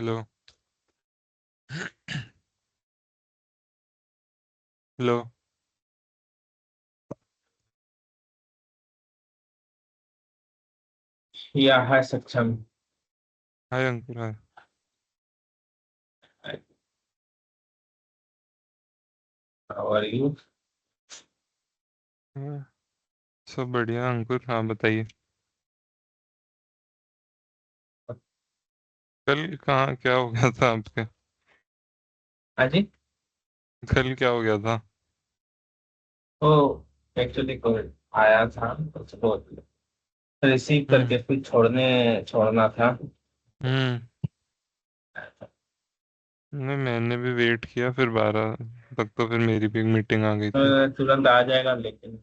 Hello. Hello. या है सक्षम। हाय अंकुर, हाय। और यू। हाँ, सब बढ़िया अंकुर, हाँ बताइए। कल कहाँ क्या हो गया था आपके? हाँ जी। कल क्या हो गया था? ओ, एक्चुअली कोई आया था, उसको रिसीव हम्म। करके फिर छोड़ना था। हम्म। नहीं, मैंने भी वेट किया, फिर 12 तक तो फिर मेरी भी मीटिंग आ गई थी। तुरंत आ जाएगा, लेकिन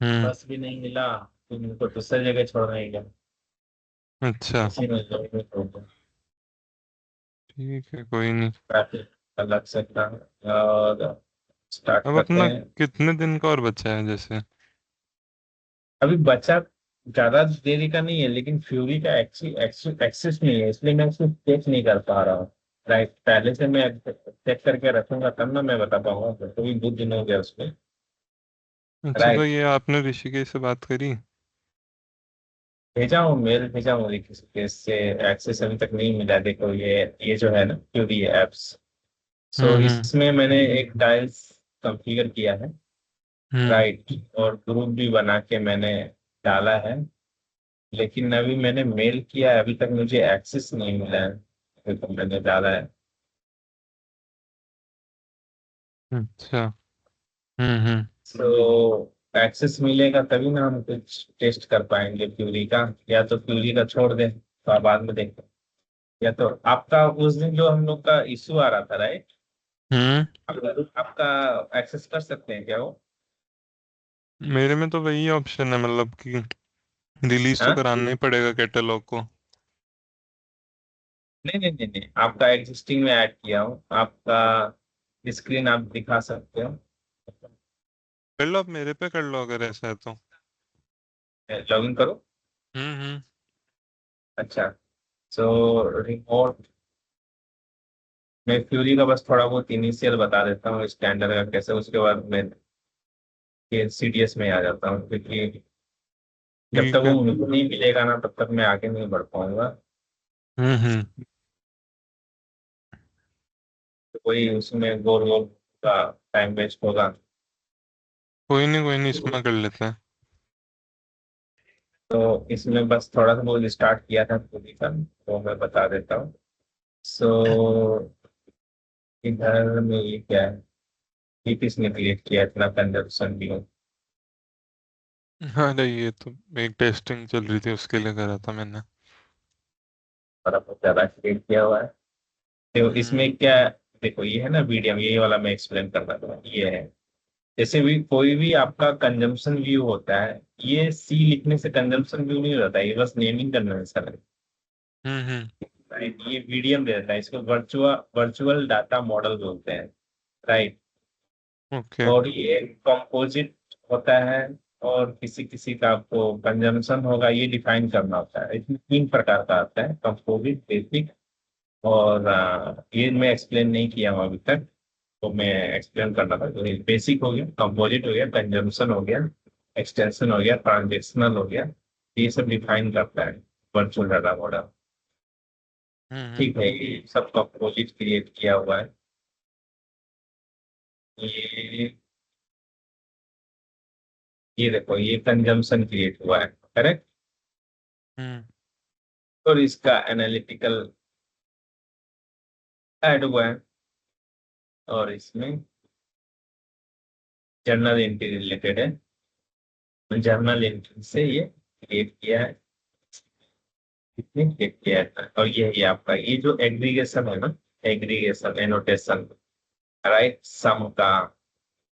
हम्म। बस भी नहीं मिला। फिर उनको दूसरी जगह छोड़ना ही गया। अच्छा। इसी में जो है छोड़ दिया। ठीक है, कोई नहीं। काफी अलग से था। और स्टार्ट अब करते अपना हैं। कितने दिन का और बचा है जैसे? अभी बचा ज्यादा देरी का नहीं है, लेकिन फ्यूरी का एक्सेस नहीं है, इसलिए मैं उसको चेक नहीं कर पा रहा हूँ। राइट, पहले से मैं चेक करके रखूंगा तब ना मैं बता पाऊंगा, तो भी 2 दिन हो गया उसमें। अच्छा, तो राइट। ये आपने ऋषिकेश से बात करी? भेजा हूँ, मेल भेजा हूँ, लेकिन इससे एक्सेस अभी तक नहीं मिला। देखो, ये जो है ना फ्यूरी एप्स। सो हम्म। इसमें मैंने एक टाइल्स कॉन्फ़िगर किया है। हम्म। राइट। और ग्रुप भी बना के मैंने डाला है, लेकिन अभी मैंने मेल किया है, अभी तक मुझे एक्सेस नहीं मिला है। अभी तक मैंने डाला है। अच्छा। हम्म। तो एक्सेस मिलेगा तभी ना हम कुछ टेस्ट कर पाएंगे फ्यूरी का। या तो फ्यूरी का छोड़ दें तो आप बाद में देखें। या तो आपका उस दिन जो हम लोग का इशू आ रहा था, राइट। हम्म। आपका एक्सेस कर सकते हैं क्या वो? मेरे में तो वही ऑप्शन है, मतलब कि रिलीज तो हाँ। कराना ही पड़ेगा कैटलॉग को। नहीं नहीं नहीं नहीं, आपका एग्जिस्टिंग में ऐड किया हो आपका। स्क्रीन आप दिखा सकते हो। कर लो, आप मेरे पे कर लो अगर ऐसा है तो। लॉग इन करो। हम्म। अच्छा। सो रिपोर्ट मैं फ्यूरी का बस थोड़ा बहुत इनिशियल बता देता हूँ, स्टैंडर्ड का कैसे, उसके बाद मैं सीडीएस में आ जाता हूँ, क्योंकि जब तक ठीक वो है। मुझे नहीं मिलेगा ना तब तक मैं आगे नहीं बढ़ पाऊंगा। हम्म। तो कोई उसमें गोल गोल का टाइम वेस्ट होगा। कोई नहीं, कोई नहीं, इसमें कर लेते हैं। तो इसमें बस थोड़ा सा वो स्टार्ट किया था फ्यूरी का, तो मैं बता देता हूँ। सो इधर में ये क्या है, ये किसने क्रिएट किया, इतना कंजप्शन भी हो। अरे ये तो एक टेस्टिंग चल रही थी, उसके लिए करा था मैंने। थोड़ा बहुत ज्यादा क्रिएट किया हुआ है। तो हम्म। इसमें क्या, देखो ये है ना मीडियम, ये वाला मैं एक्सप्लेन कर रहा था, ये है। जैसे भी कोई भी आपका कंजम्पशन व्यू होता है, ये सी लिखने से कंजम्पशन व्यू नहीं होता है, ये बस नेमिंग कन्वेंशन है। हम्म। राइट, ये मीडियम रहता है, इसको वर्चुअल वर्चुअल डाटा मॉडल बोलते हैं। राइट। ओके। और ये कंपोजिट होता है। और किसी किसी का आपको कंजम्पशन होगा, ये डिफाइन करना होता है। इसमें 3 प्रकार का आता है, कंपोजिट, बेसिक और ये मैं एक्सप्लेन नहीं किया हूँ अभी तक। तो मैं एक्सप्लेन करना था, तो बेसिक हो गया, कंपोजिट हो गया, कंजम्पशन हो गया, एक्सटेंशन हो गया, ट्रांजेक्शनल हो गया। ये सब डिफाइन करता है वर्चुअल डाटा मॉडल। हम्म। ठीक है, ये सब कंपोजिट क्रिएट किया हुआ है। ये ये देखो, ये कंजम्पशन क्रिएट हुआ है, करेक्ट। हम्म। और इसका एनालिटिकल ऐड हुआ है। और इसमें जर्नल एंट्री रिलेटेड है, जर्नल एंट्री से ये क्रिएट किया है। कितने क्लिक किया है, और ये आपका ये जो एग्रीगेशन है ना, एग्रीगेशन एनोटेशन। राइट, सम का,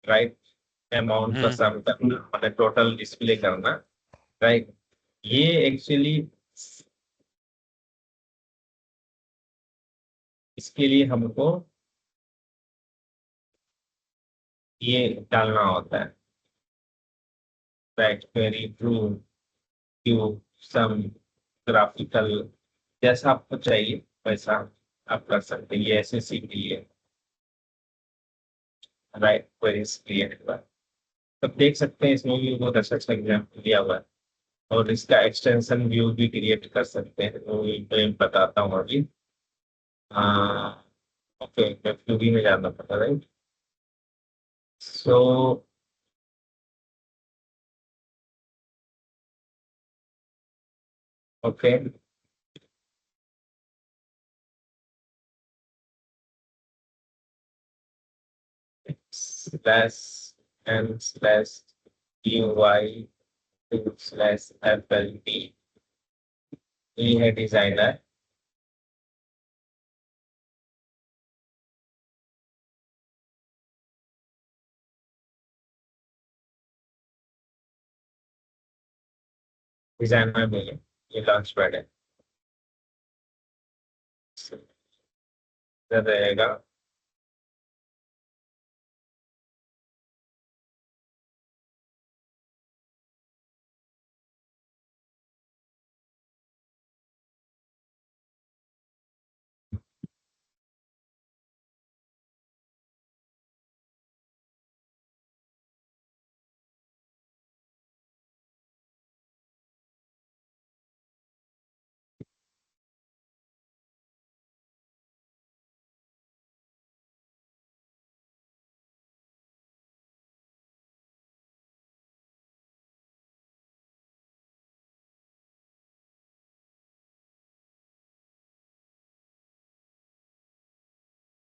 राइट, अमाउंट का हम्म। सम करना, मतलब टोटल डिस्प्ले करना। राइट। ये एक्चुअली इसके लिए हमको ये डालना होता है। राइट, क्वेरी ट्रू, क्यू, सम, ग्राफिकल, जैसा आपको चाहिए वैसा। आप कर सकते हैं, ये ऐसे सीख लिए। राइट, क्वेरीज क्रिएट हुआ। तो देख सकते हैं इसमें भी बहुत अच्छा एग्जाम्पल दिया हुआ है। और इसका एक्सटेंशन व्यू भी क्रिएट कर सकते हैं, तो मैं बताता हूँ अभी। हाँ, ओके, मैं फ्यूरी में जाना पड़ा, right. So okay, slash N slash U Y slash F L T, ये है डिजाइनर। डिजाइनर में ये लॉन्च पैड है, इधर रहेगा।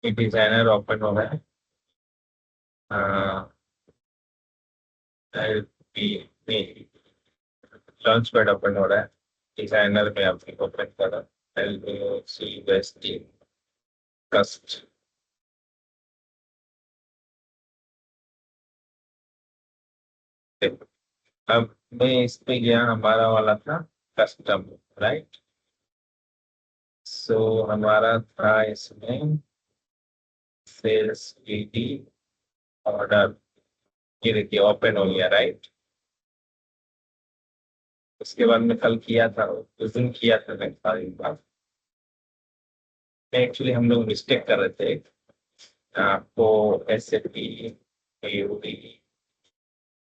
ये डिजाइनर ओपन हो रहा है। लॉन्च पैड ओपन हो रहा है। डिजाइनर में आपने ओपन करा, एल सी एस टी कस्ट। अब मैं इस पे गया, हमारा वाला था कस्टम, राइट। सो हमारा था इसमें सेल्स डी ऑर्डर, ये देखिए ओपन हो गया, राइट। उसके बाद में कल किया था, उस दिन किया था मैं सारी बात। एक्चुअली हम लोग मिस्टेक कर रहे थे। आपको S A P UD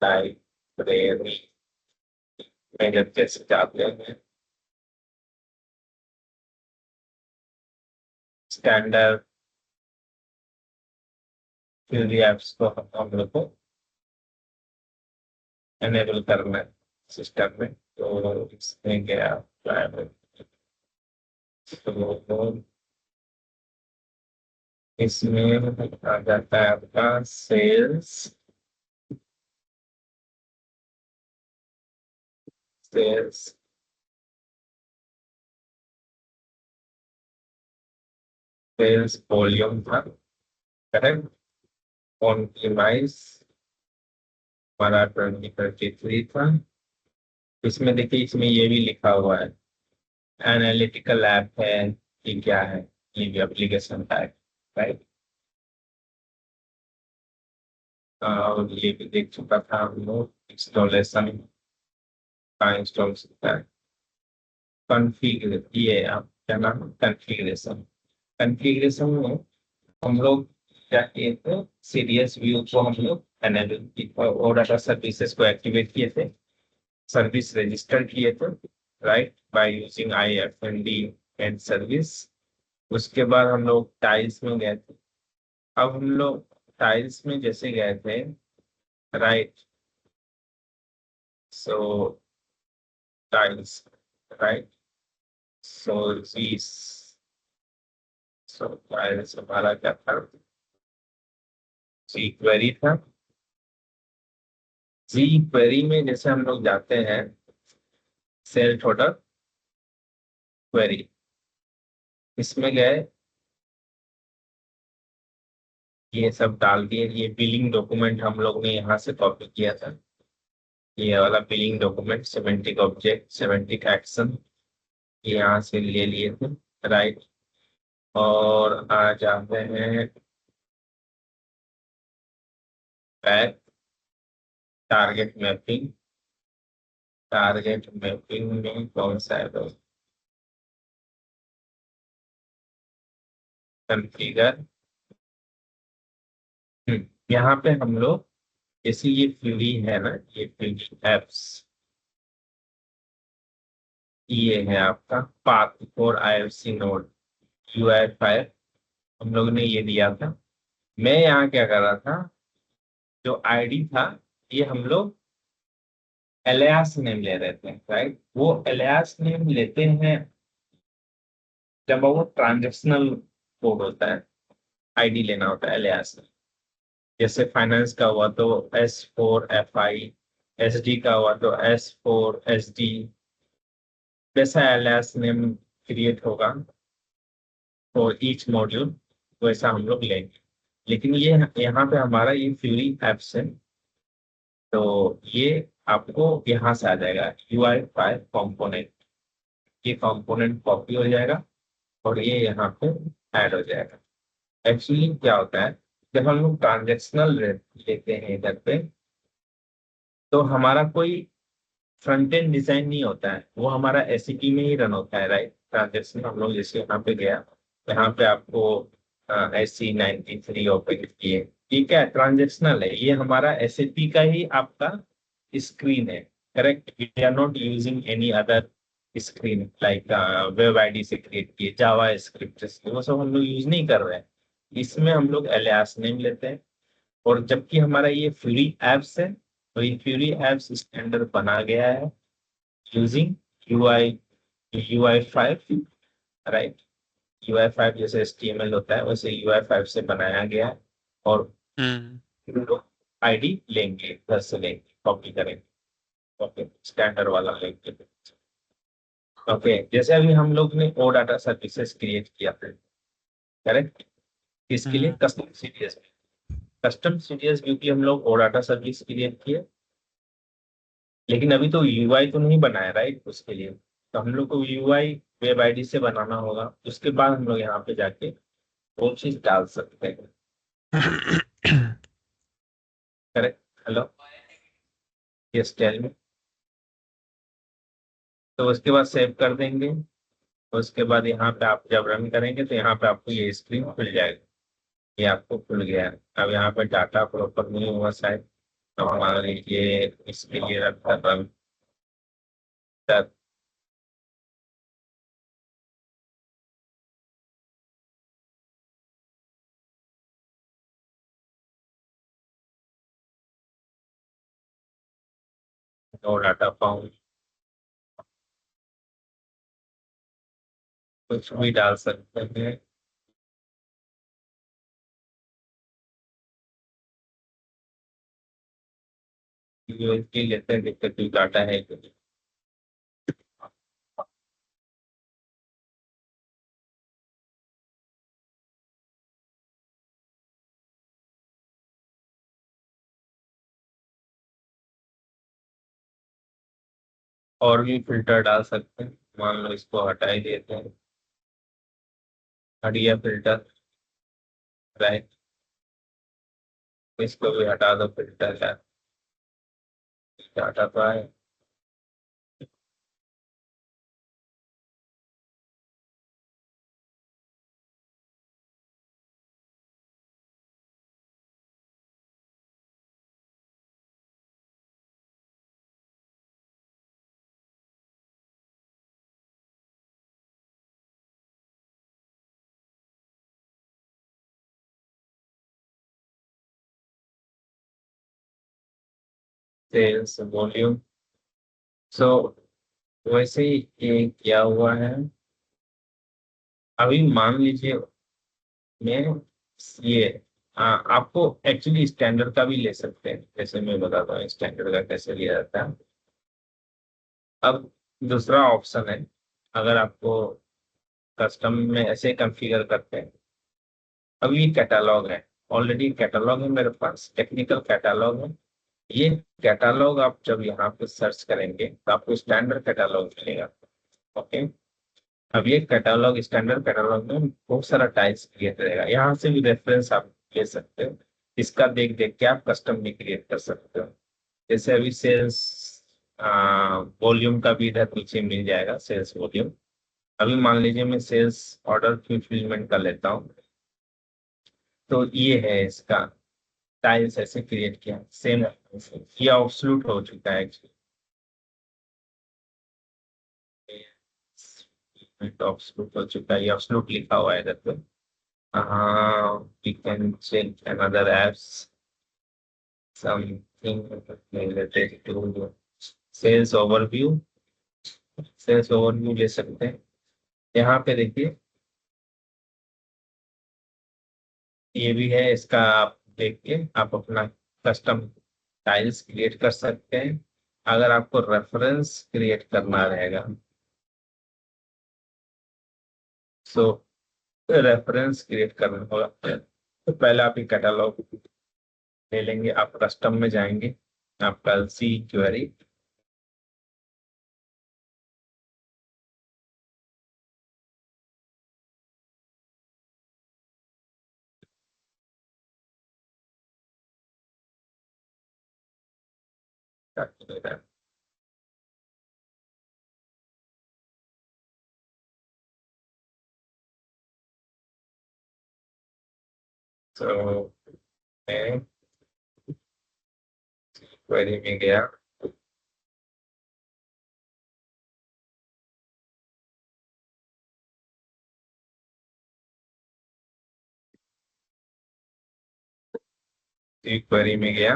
library में जब जैसे जाते हैं, स्टैंडर्ड थ्योरी एप्स को हम लोग को एनेबल करना है सिस्टम में। तो इसमें गया प्राइवेट, तो इसमें आ जाता है आपका सेल्स, सेल्स सेल्स वॉल्यूम था, करेक्ट। ऑन प्रीमाइस हमारा 2023 था। इसमें देखिए, इसमें ये भी लिखा हुआ है एनालिटिकल ऐप है, ये क्या है, ये भी एप्लीकेशन टाइप, राइट। और ये भी देख चुका था हम लोग, इंस्टॉलेशन का इंस्टॉल सकता है। कॉन्फ़िगर, ये आप क्या नाम है, कॉन्फ़िगरेशन। कॉन्फ़िगरेशन में हम लोग क्या किए थे, सीरियस व्यू को हम लोग एनेबल और डाटा सर्विसेज को एक्टिवेट किए थे, सर्विस रजिस्टर किए थे, right, by using I F N D and service. उसके बाद हम लोग टाइल्स में गए थे। अब हम लोग टाइल्स में जैसे गए थे, राइट। सो टाइल्स, राइट। सो जीस, सो टाइल्स हमारा क्या था, जी क्वेरी था। जी क्वेरी में जैसे हम लोग जाते हैं, सेल टोटल क्वेरी, इसमें गए, ये सब डाल दिए। ये बिलिंग डॉक्यूमेंट हम लोग ने यहाँ से कॉपी किया था, ये वाला billing document, semantic object semantic action, ये यहाँ से ले लिए थे, राइट। और आ जाते हैं back, target mapping. Target mapping में कौन सा है, कॉन्फ़िगर। यहाँ पे हम लोग, जैसे ये फ्यूरी है ना, ये फ्यूरी एप्स, ये है आपका path for IFC node UI5, हम लोग ने ये दिया था। मैं यहाँ क्या कर रहा था, जो आईडी था, ये हम लोग एलियास नेम ले रहे थे, राइट। वो एलियास नेम लेते हैं जब वो ट्रांजेक्शनल कोड होता है, आईडी लेना होता है एलियास। जैसे फाइनेंस का हुआ तो S4FI, SD का हुआ तो S4SD, वैसा एलियास नेम क्रिएट होगा फॉर ईच मॉड्यूल, वैसा हम लोग लेंगे। लेकिन ये यहाँ पे हमारा ये फ्यूरी एप्स है, तो ये आपको यहाँ से आ जाएगा UI5 कॉम्पोनेंट, ये कॉम्पोनेंट कॉपी हो जाएगा और ये यहाँ पे ऐड हो जाएगा। एक्चुअली क्या होता है, जब हम लोग ट्रांजेक्शनल लेते हैं इधर पे, तो हमारा कोई फ्रंट एंड डिजाइन नहीं होता है, वो हमारा एसीपी में ही रन होता है, राइट। ट्रांजेक्शन हम लोग जैसे यहाँ पे गया, यहाँ पे आपको SC93 ओपन किए, ठीक है, ट्रांजेक्शनल है, ये हमारा एसएपी का ही आपका स्क्रीन है, correct. We are not using any other screen like web ID से क्रिएट किए, जावा स्क्रिप्ट से, वो सब हम लोग यूज नहीं कर रहे हैं। इसमें हम लोग एलियास नेम लेते हैं। और जबकि हमारा ये फ्यूरी एप्स है, तो ये फ्यूरी एप्स स्टैंडर्ड बना गया है यूजिंग UI5, राइट। UI5 जैसे HTML होता है, वैसे UI5 से बनाया गया है। और हम्म। लोग आईडी लेंगे, घर से लेंगे, कॉपी करेंगे, ओके, स्टैंडर्ड वाला लेंगे। ओके, जैसे अभी हम लोग ने ओ डाटा सर्विसेज क्रिएट किया था, करेक्ट। इसके लिए हम्म। कस्टम सीडीएस व्यू की हम लोग ओ डाटा सर्विस क्रिएट किए, लेकिन अभी तो यूआई तो नहीं बनाया, राइट, उसके लिए तो हम लोग को यूआई वेब आईडी से बनाना होगा। उसके बाद हम लोग यहाँ पे जाके वो चीज डाल सकते हैं, correct. Hello, yes tell me. तो उसके बाद सेव कर देंगे। उसके बाद यहाँ पे आप जब रन करेंगे तो यहाँ पे आपको ये स्क्रीन खुल जाएगा, ये आपको खुल गया है। अब यहाँ पे डाटा प्रॉपर नहीं हुआ शायद, तो हमारा ये इसके लिए रन कर रहा हूँ। नो डाटा फाउंड, कुछ भी डाल सकते हैं। यूएसडी लेते हैं, दिक्कत डाटा है कि नहीं। और भी फिल्टर डाल सकते हैं, मान लो इसको हटा ही देते हैं, हट गया फिल्टर, राइट। इसको भी हटा दो फिल्टर का, डाटा तो आए। सेल्स वॉल्यूम, सो वैसे ही ये क्या हुआ है, अभी मान लीजिए मैं ये आपको एक्चुअली स्टैंडर्ड का भी ले सकते हैं, जैसे मैं बताता हूँ स्टैंडर्ड का कैसे लिया जाता है। अब दूसरा ऑप्शन है, अगर आपको कस्टम में ऐसे कॉन्फ़िगर करते हैं। अब ये कैटालॉग है, ऑलरेडी कैटालॉग है मेरे पास, टेक्निकल कैटालॉग है। ये कैटालॉग आप जब यहाँ पे सर्च करेंगे तो आपको स्टैंडर्ड कैटालॉग मिलेगा, ओके। अब ये कैटालॉग, स्टैंडर्ड कैटालॉग में बहुत सारा टाइप्स क्रिएट रहेगा, यहाँ से भी रेफरेंस आप ले सकते हो। इसका देख देख के आप कस्टम भी क्रिएट कर सकते हो। जैसे अभी सेल्स वॉल्यूम का भी इधर पीछे मिल जाएगा, सेल्स वॉल्यूम। अभी मान लीजिए मैं सेल्स ऑर्डर फुलफिलमेंट कर लेता हूँ, तो ये है इसका, टाइल्स ऐसे क्रिएट किया सेम। ये ऑब्सोल्यूट हो चुका है एक्चुअली, ऑब्सोल्यूट हो चुका है, ये ऑब्सोल्यूट लिखा हुआ है इधर पे। हाँ, we can check another apps, something related to sales overview. Sales overview ले सकते हैं। यहाँ पे देखिए, ये भी है इसका, आप देख के आप अपना कस्टम टाइल्स क्रिएट कर सकते हैं। अगर आपको रेफरेंस क्रिएट करना रहेगा, सो रेफरेंस क्रिएट करना होगा, तो पहले आप ये कैटलॉग ले लेंगे, आप कस्टम में जाएंगे, आपका सी क्वेरी, तो मैं क्वेरी में गया, सी क्वेरी में गया।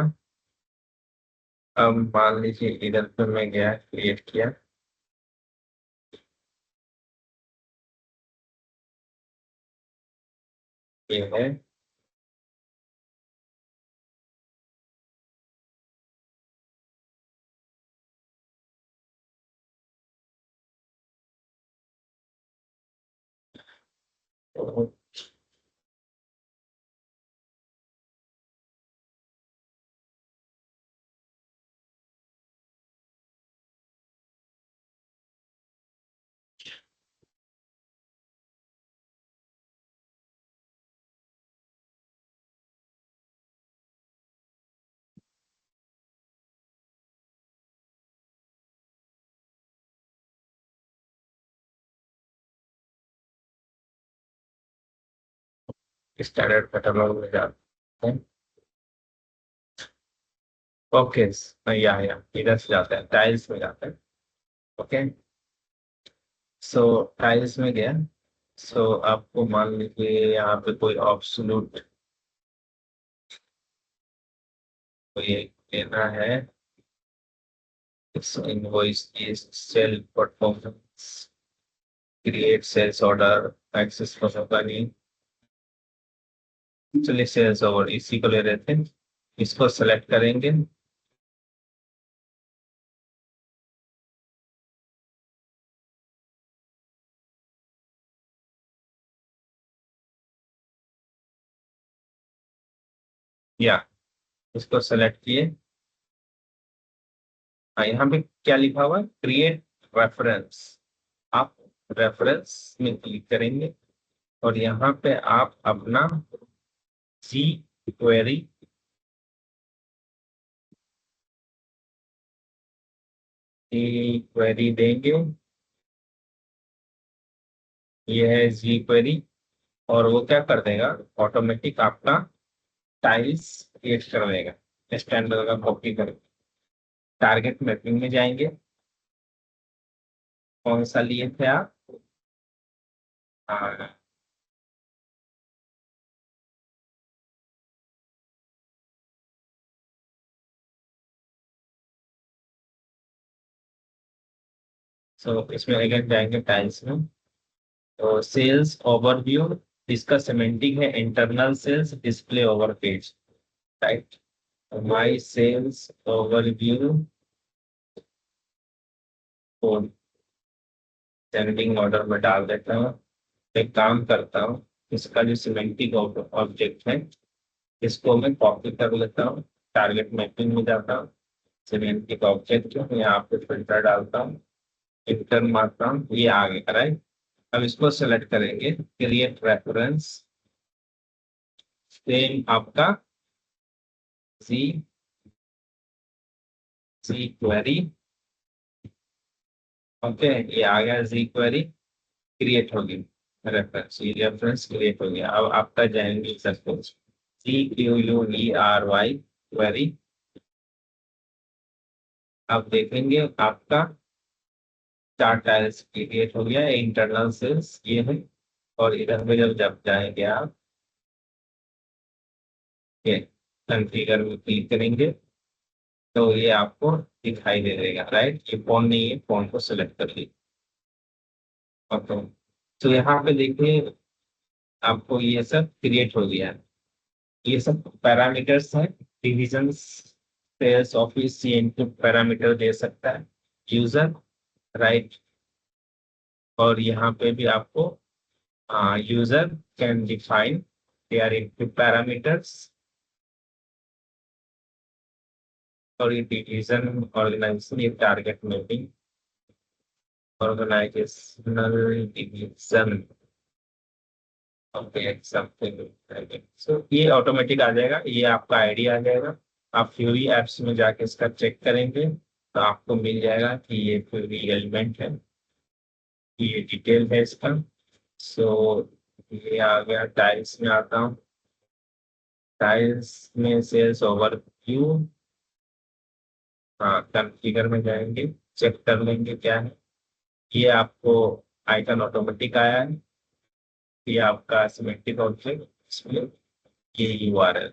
अब मान लीजिए इधर पे मैं गया, क्रिएट किया, ये है। तो स्टैंडर्ड कैटलॉग में जाते हैं। ओके, या इधर से जाते हैं, टाइल्स में जाते हैं। ओके, सो टाइल्स में गया। सो आपको मान लीजिए यहाँ पे कोई ऑब्सोल्यूट कोई एक लेना है, invoice is sale performance, create sales order, access को होगा नहीं। चलिए सेल्स ऑर्डर इसी को ले रहे थे, इसको सेलेक्ट करेंगे। या इसको सेलेक्ट किए। हाँ, यहाँ पे क्या लिखा हुआ है, क्रिएट रेफरेंस। आप रेफरेंस में क्लिक करेंगे और यहाँ पे आप अपना जी क्वेरी की क्वेरी देंगे। ये है जी क्वेरी, और वो क्या कर देगा, ऑटोमेटिक आपका टाइल्स क्रिएट कर देगा स्टैंडर्ड का कॉपी करके। टारगेट मैपिंग में जाएंगे, कौन सा लिए थे आप, हाँ। सो इसमें अगेन जाएंगे टाइल्स में, तो सेल्स ओवरव्यू, इसका सिमेंटिक है internal sales display over page, right. My sales overview को सेंडिंग ऑर्डर में डाल देता हूँ। एक काम करता हूँ, इसका जो सिमेंटिक ऑब्जेक्ट है, इसको मैं कॉपी कर लेता हूँ, टारगेट मैपिंग में जाता हूँ, सिमेंटिक ऑब्जेक्ट यहाँ पे फिल्टर डालता हूँ, इंटर मारता हूँ, ये आ गया, राइट। अब इसको सेलेक्ट करेंगे, क्रिएट रेफरेंस, सेम आपका सी सी क्वेरी। ओके, ये आ गया जी क्वेरी, क्रिएट होगी। रेफरेंस, ये रेफरेंस क्रिएट हो गया। अब आपका जाएंगे सपोज CQUERY क्वेरी। आप देखेंगे आपका चार्ट टाइल्स क्रिएट हो गया, इंटरनल सेल्स ये है। और इधर में जब जब जाएंगे आप ये कॉन्फ़िगर में क्लिक करेंगे तो ये आपको दिखाई दे देगा, राइट। ये फोन नहीं है, फोन को सिलेक्ट कर लीजिए। ओके, तो यहाँ पे देखिए आपको ये सब क्रिएट हो गया है। ये सब पैरामीटर्स हैं। डिविजन सेल्स ऑफिस ये इनपुट पैरामीटर दे सकता है यूजर, राइट। और यहाँ पे भी आपको user can define their input parameters. और ये डिवीजन ऑर्गेनाइजेशन, ये target mapping organisational division, okay something. So ये ऑटोमेटिक आ जाएगा, ये आपका आईडी आ जाएगा। आप फ्यूरी एप्स में जाके इसका चेक करेंगे तो आपको मिल जाएगा कि ये फ्यूरी एलिमेंट है, ये डिटेल है इसका। सो ये आ गया। टाइल्स में आता हूँ, टाइल्स में सेल्स ओवरव्यू। हाँ, कॉन्फ़िगर में जाएंगे, चेक कर लेंगे क्या है। ये आपको आइकन ऑटोमेटिक आया है, ये आपका सिमेट्रिक ऑब्जेक्ट, इसमें ये URL।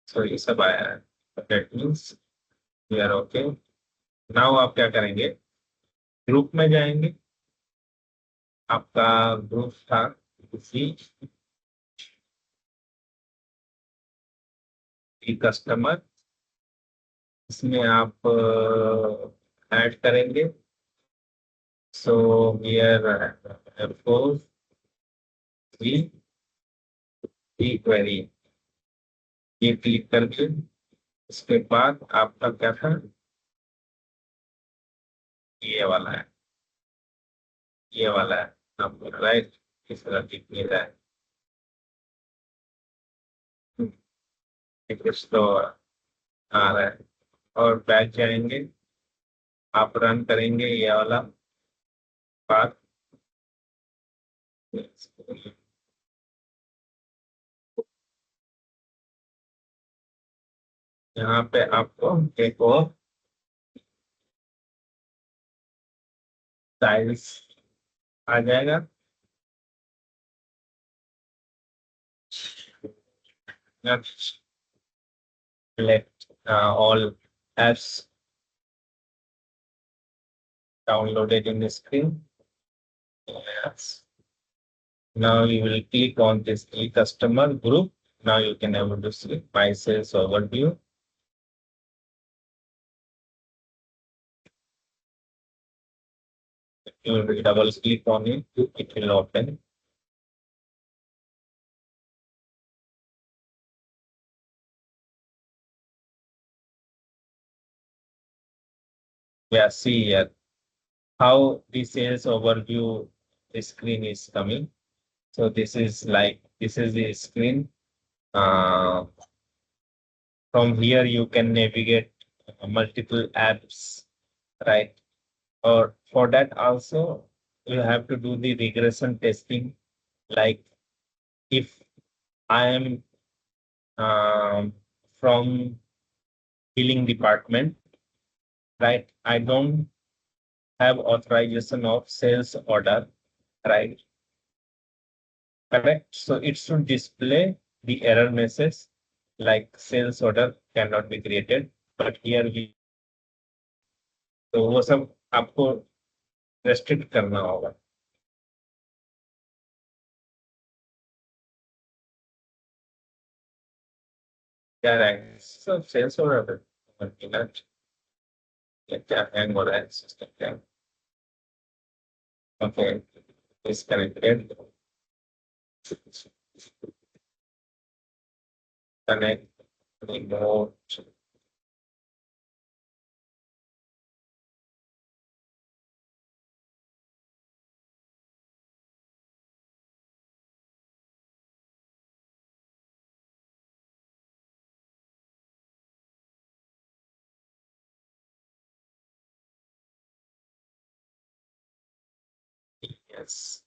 सो ये सब आया है, that means we are okay. Now आप क्या करेंगे, ग्रुप में जाएंगे। आपका ग्रुप था किसी कस्टमर, इसमें आप ऐड करेंगे। So here four three query, ये क्लिक करके इसके बाद आपका क्या था, ये वाला है, ये वाला है आपका, राइट। इस तरह दिख नहीं रहा है। कुछ तो आ रहा है। और बैक जाएंगे, आप रन करेंगे ये वाला बात। यहाँ पे आपको एक और टाइल्स आ जाएगा। Let all apps downloaded in the screen. Yes. Now you will click on this e-customer group. Now you can able to see my sales overview. You will double click on it, it will open. Yeah, see here how the sales overview screen is coming. So this is the screen. Uh, from here you can navigate multiple apps, right? Or for that also you have to do the regression testing. Like if I am from billing department, right? I don't have authorization of sales order, right? Correct. So it should display the error message like sales order cannot be created. But here we, तो वो सब आपको restrict करना होगा। क्या रहेगा, सब sales order minute, क्या हैंग हो रहा है सिस्टम क्या। Okay, disconnected, connect, remote, Yes.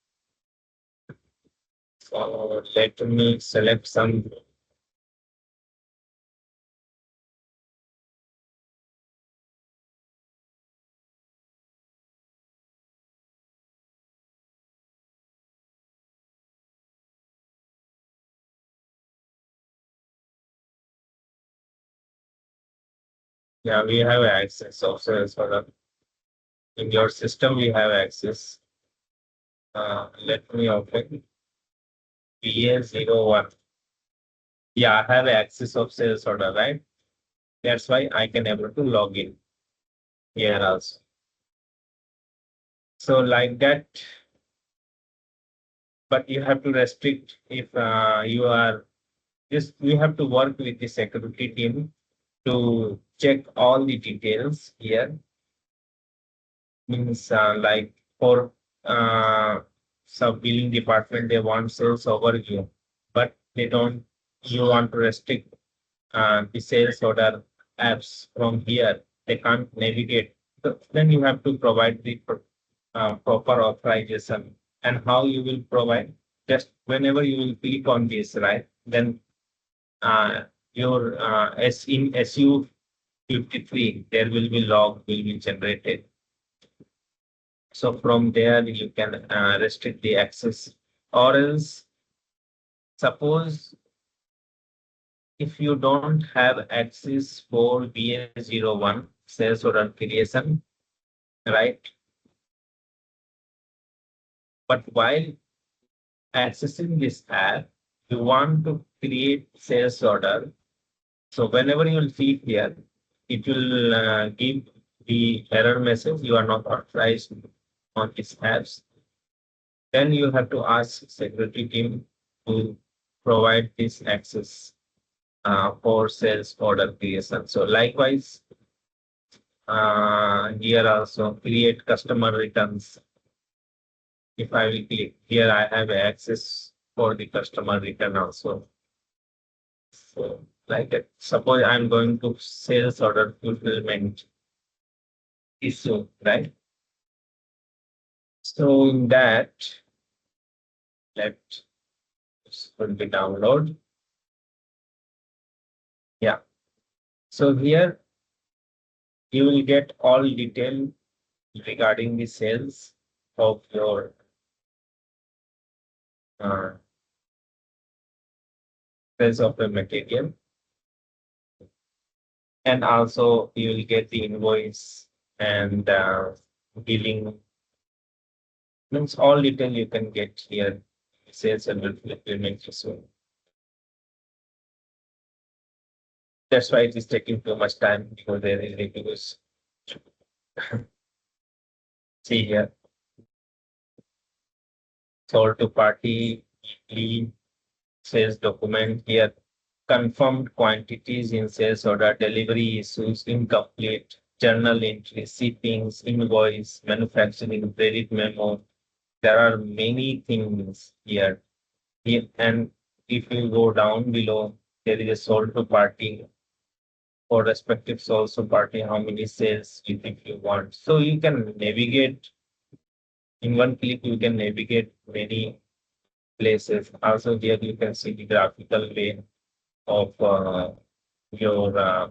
So let me select some. Yeah, we have access also as well. In your system, we have access. Let me open BA01. Yeah, I have access of sales order, right? That's why I can able to log in here also. So like that, but you have to restrict if you are just you have to work with the security team to check all the details here. Means like for sub billing department, they want sales overview, but they don't. You want to restrict the sales order apps from here. They can't navigate. So then you have to provide the proper authorization. And how you will provide? Just whenever you will click on this, right? Then your S in SU 53, there will be log will be generated. So from there you can restrict the access, or else suppose if you don't have access for BA01 sales order creation, right? But while accessing this app, you want to create sales order. So whenever you will see here, it will give the error message, you are not authorized on these apps. Then you have to ask security team to provide this access for sales order creation. So likewise, here also create customer returns. If I will click here, I have access for the customer return also. So like that, suppose I'm going to sales order fulfillment issue, right? So in that, let this will be download. Yeah. So here you will get all detail regarding the sales of your uh, sales of the material, and also you will get the invoice and billing. Means all detail you can get here. Sales and fulfillment issue. That's why it is taking too much time because there is reviews. See here, sold to party, weekly sales document here, confirmed quantities in sales order, delivery issues, incomplete, journal entry, shippings, invoice, manufacturing, credit memo. There are many things here. And if you go down below, there is a sold to party for respective source of party, how many sales you think you want. So you can navigate in one click, you can navigate many places. Also, here you can see the graphical way of your uh,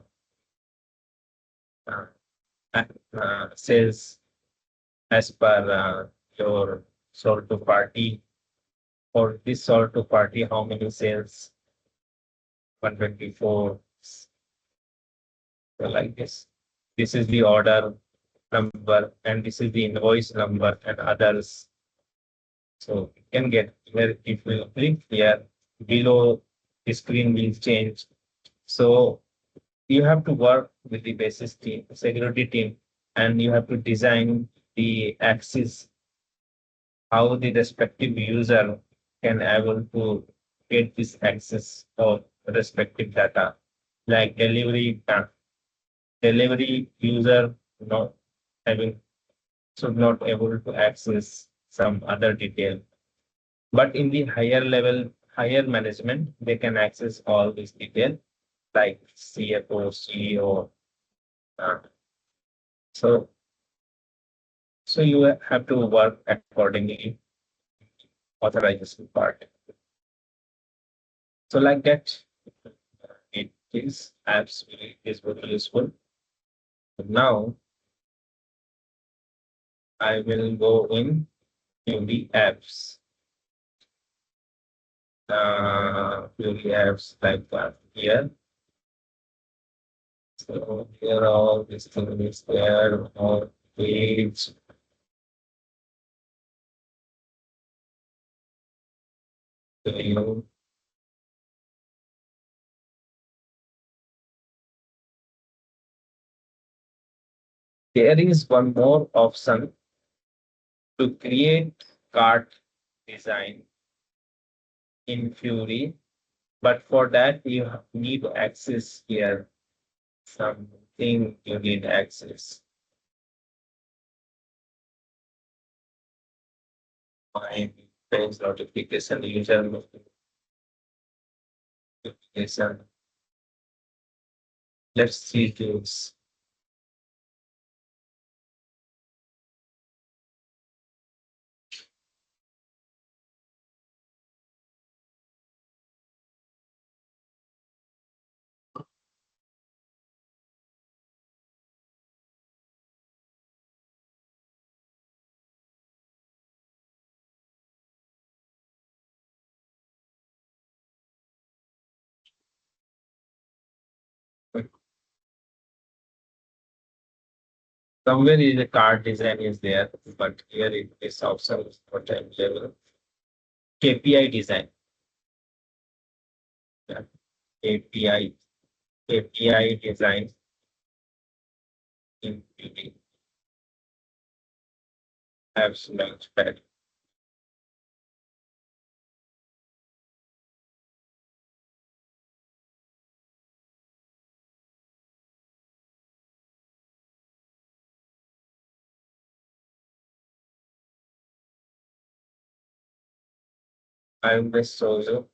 sales as per your sort of party. For this sort of party, how many sales? 124. So like this. This is the order number, and this is the invoice number and others. So you can get where if you click here below, the screen will change. So you have to work with the basis team, security team, and you have to design the access how the respective user can able to get this access of respective data, like delivery user not having should not able to access some other detail. But in the higher level, higher management, they can access all this detail like CFO, CEO. Uh, so, so you have to work accordingly. authorization part. So like that, it is absolutely is very useful. Now I will go in to the apps. To the apps like that here. So here all this thing is there, all page, video. There is one more option to create cart design in Fury, but for that you need access here. Something you need access. My page notification, user notification. Let's see this. Somewhere is a card design is there, but here it is option is not available. KPI design. Yeah. API, API design in Beauty apps launchpad. I will just show you.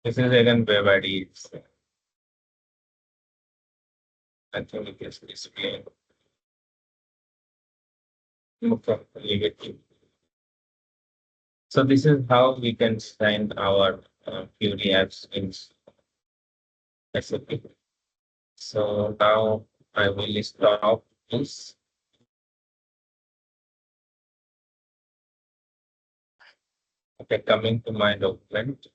This is again web ID. I think it is displayed. Okay, leave it. So this is how we can design our Fury apps in SAP. So now I will stop this. Okay, coming to my document.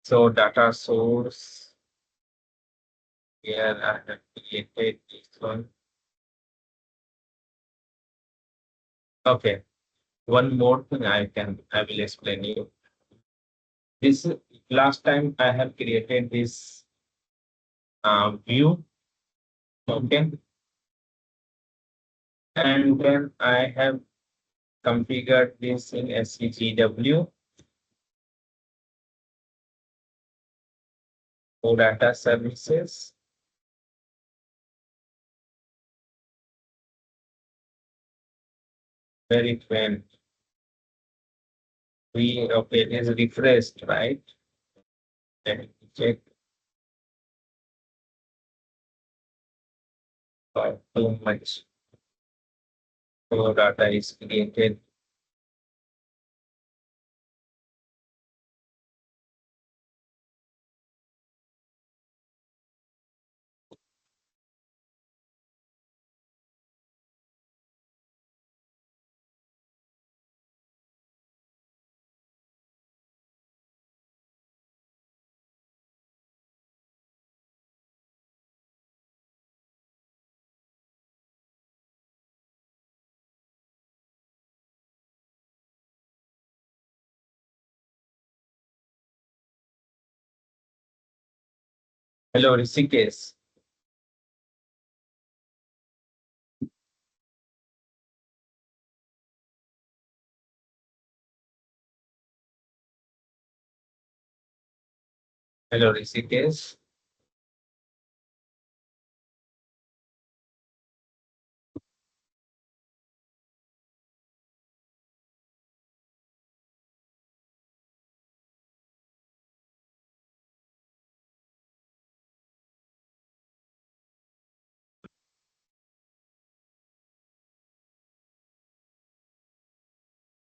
So data source, here I have created this one. Okay, one more thing I will explain you. This last time I have created this view, okay, and then I have configured this in SCGW for data services. Where it went, we okay, it is refreshed, right? Let me check for too much. So data is created. Hello, Rishikesh. Hello, Rishikesh.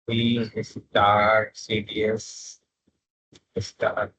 We start CDS. Start.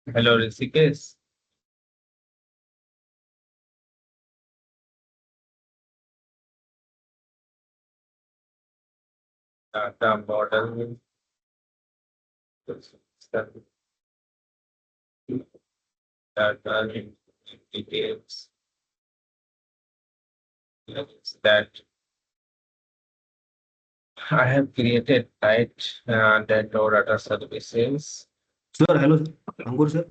Hello, Rishikesh. Data model. Data details. That I have created, right? That no data services. Sir hello Ankur sir.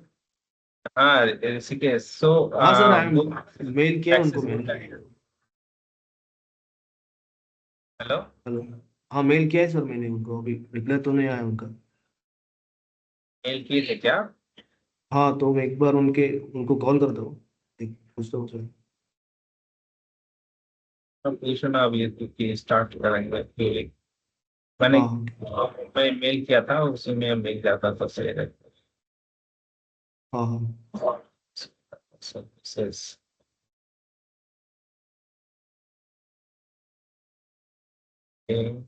हाँ, Rishikesh. So, हाँ sir, आई book M mail किया उनको accessible मैंने. है. Hello. Hello. हाँ mail किया है sir मैंने उनको, अभी रिप्लाई तो नहीं आया उनका. मेल किए थे क्या? हाँ तो मैं एक बार उनको कॉल करता हूँ, पूछता हूँ सर. कंप्लीशन अब ये स्टार्ट करेंगे फिर. मैंने हाँ हाँ. मैं मेल किया था, उसी में मिल जाता तो सही रहता. हाँ हाँ. Services. Okay.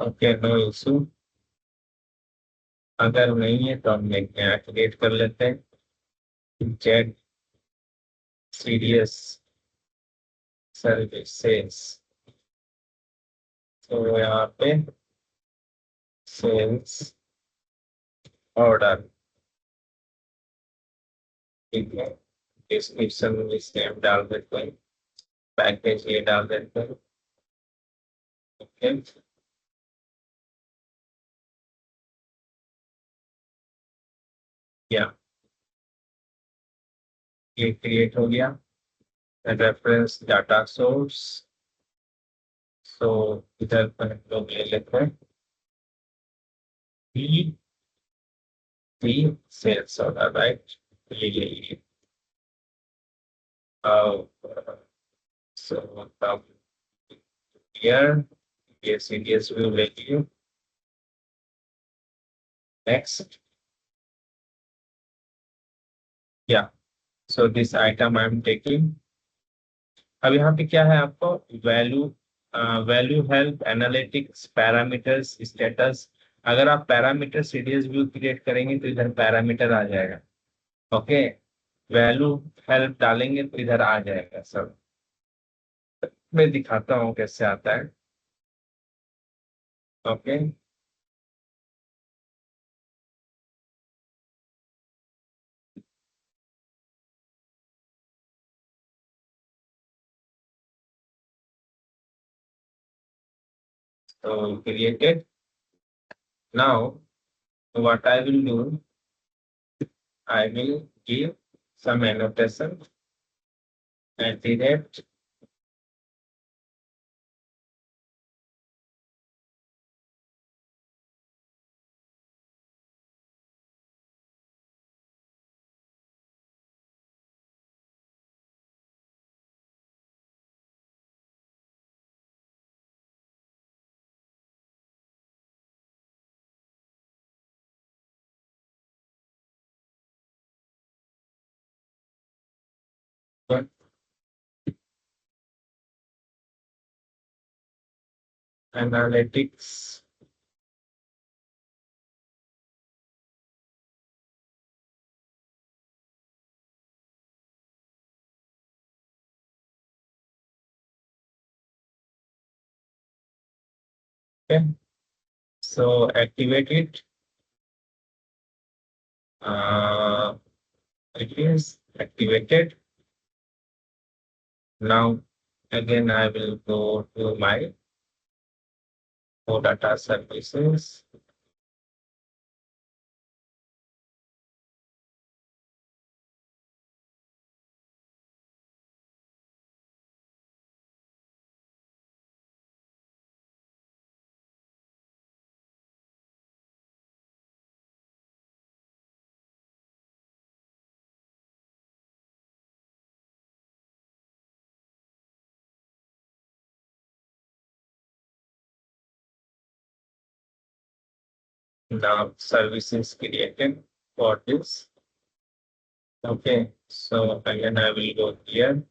Okay, no issue. अगर नहीं है तो हम एक नया क्रिएट कर लेते हैं. Z serious services. तो यहाँ पे सेल्स ऑर्डर. ठीक है. डिस्क्रिप्शन में सेम डाल देते हैं. पैकेज ये डाल देते हैं. ओके. या ये क्रिएट हो गया. Reference data source. सो इधर पर हम लोग ले लेते हैं B B sales order, right. ये so here yes CDS will let you. Next. Yeah, So this item I'm taking. अब यहाँ पे क्या है आपको value value help analytics parameters status. अगर आप पैरामीटर सीडीएस व्यू क्रिएट करेंगे तो इधर पैरामीटर आ जाएगा। ओके, वैल्यू हेल्प डालेंगे तो इधर आ जाएगा सब। मैं दिखाता हूँ कैसे आता है। Okay, so created. Now what I will do, I will give some annotation at the rate analytics. Okay, so activate it. It is activated. Now again I will go to my data services. Now services created for this. Okay, so again I will go here.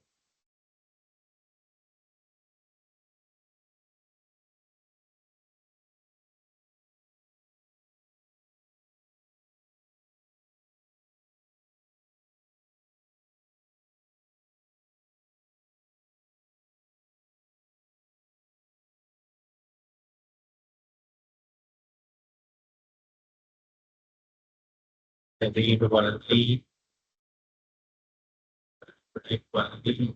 Read only, read only.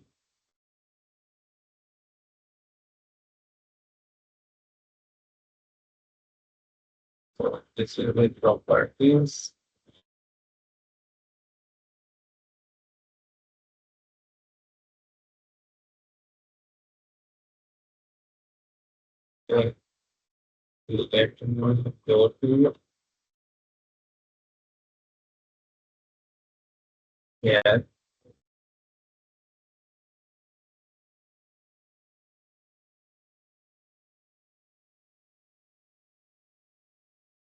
So this will be properties. Okay, let me go to here.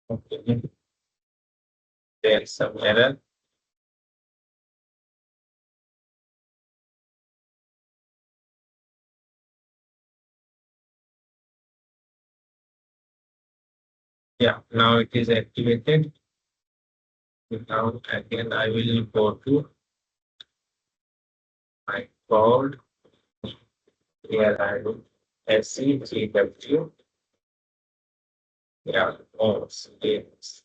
Okay, there's some error. Yeah, now it is activated. Now again I will go to my code. Here I will SCGW. Yeah, oh, yes.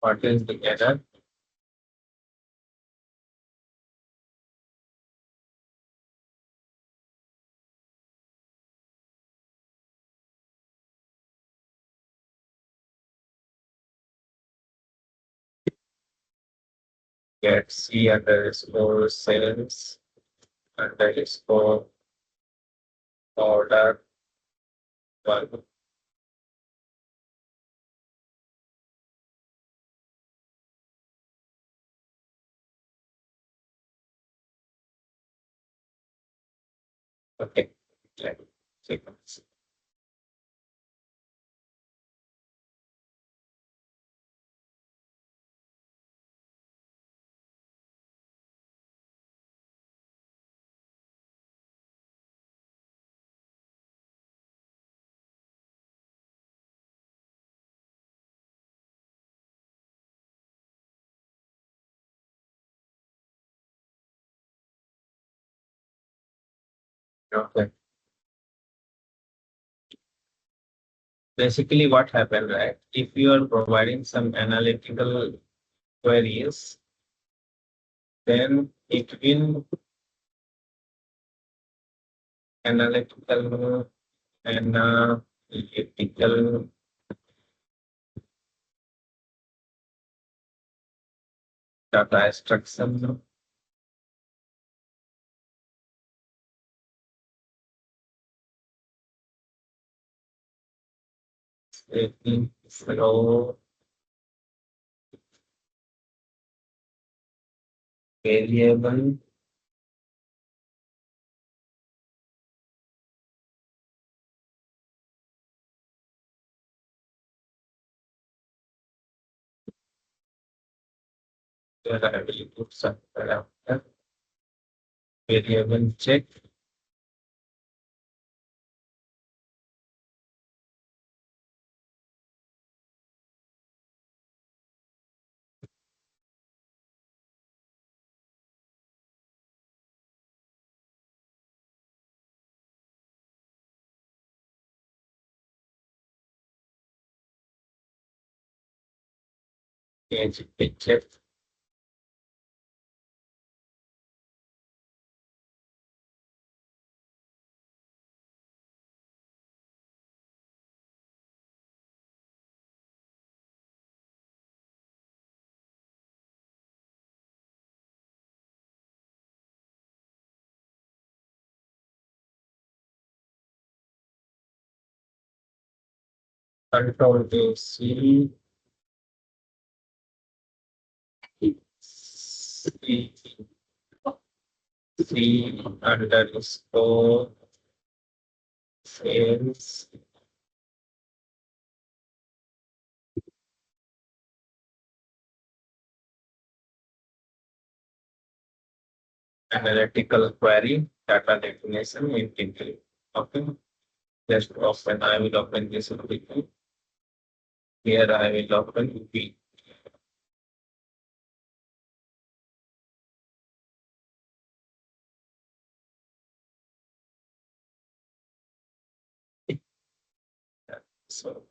What is the error? Get C underscore sales underscore order one. Okay. Like, sequence. Okay. Basically, what happened, right? If you are providing some analytical queries, then it will analytical analytical data structure. Flow variable where I will put some parameter variable check page check. Control to C C C underscore sales analytical query data definition in detail. Okay. Just open, I will open this quickly. Here I will open B. So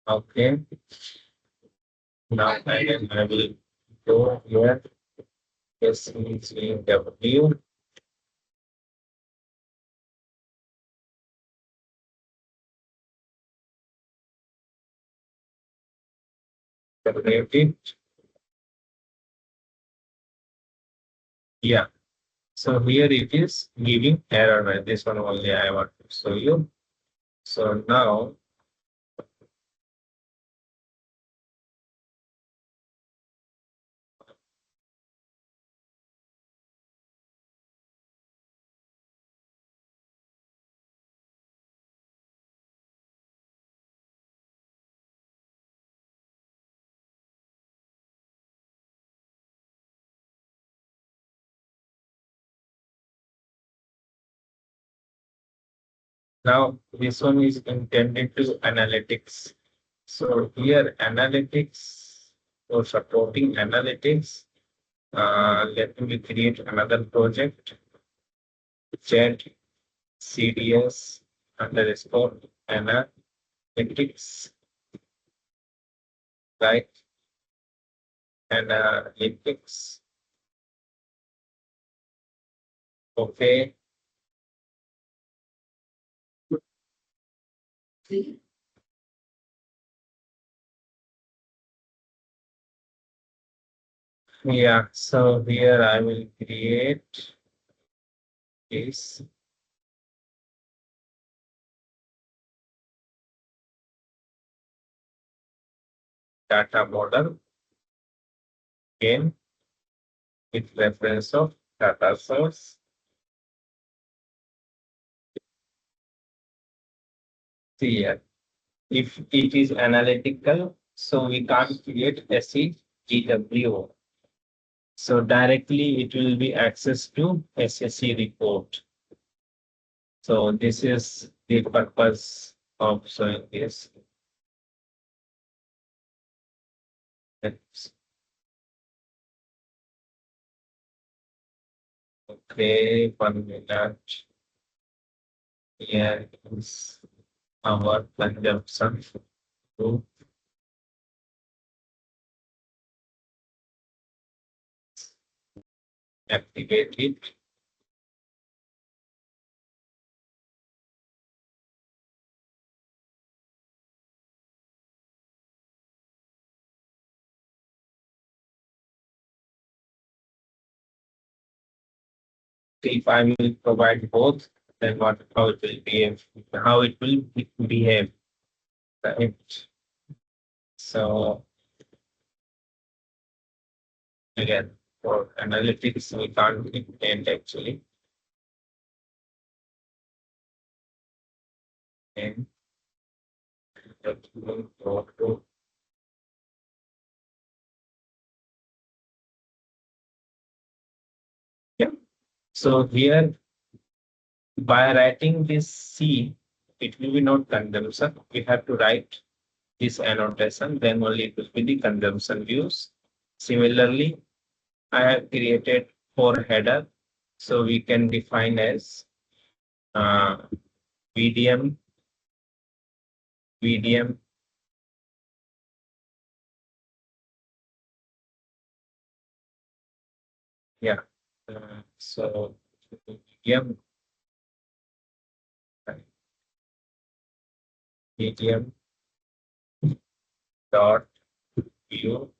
okay. Now I will go here. Yes, W. W. Yeah. So here it is giving error, right? This one only I want to show you. So now this one is intended to analytics. So here analytics for supporting analytics. Let me create another project. Chat CDS underscore analytics, right? Analytics. Okay. Yeah, so here I will create this data model again with reference of data source. See here, if it is analytical, so we can't create SEGW. So directly it will be access to SSE report. So this is the purpose of showing this. Let's okay, 1 minute. Here is our consumption to activate it. If I will provide both, then how it will behave, how it will behave, right? So again, for analytics, we can't intend actually. And that will go to yeah. So here by writing this C, it will be not consumption. We have to write this annotation, then only it will be the consumption views. Similarly, I have created for header, so we can define as VDM, VDM, yeah. So VDM, VDM dot view,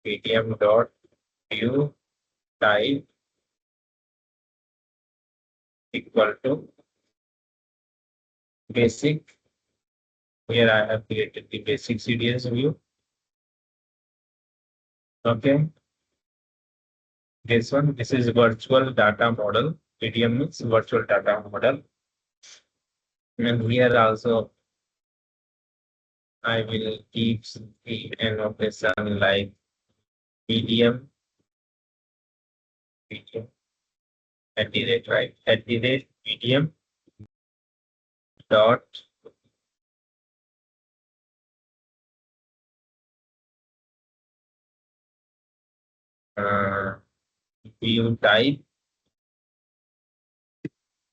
VDM dot view type equal to basic. Here I have created the basic CDS view. Okay. This is virtual data model. VDM means virtual data model. And here also I will keep the annotation like VDM, VDM, at the rate, right? At the rate VDM dot uh, view type,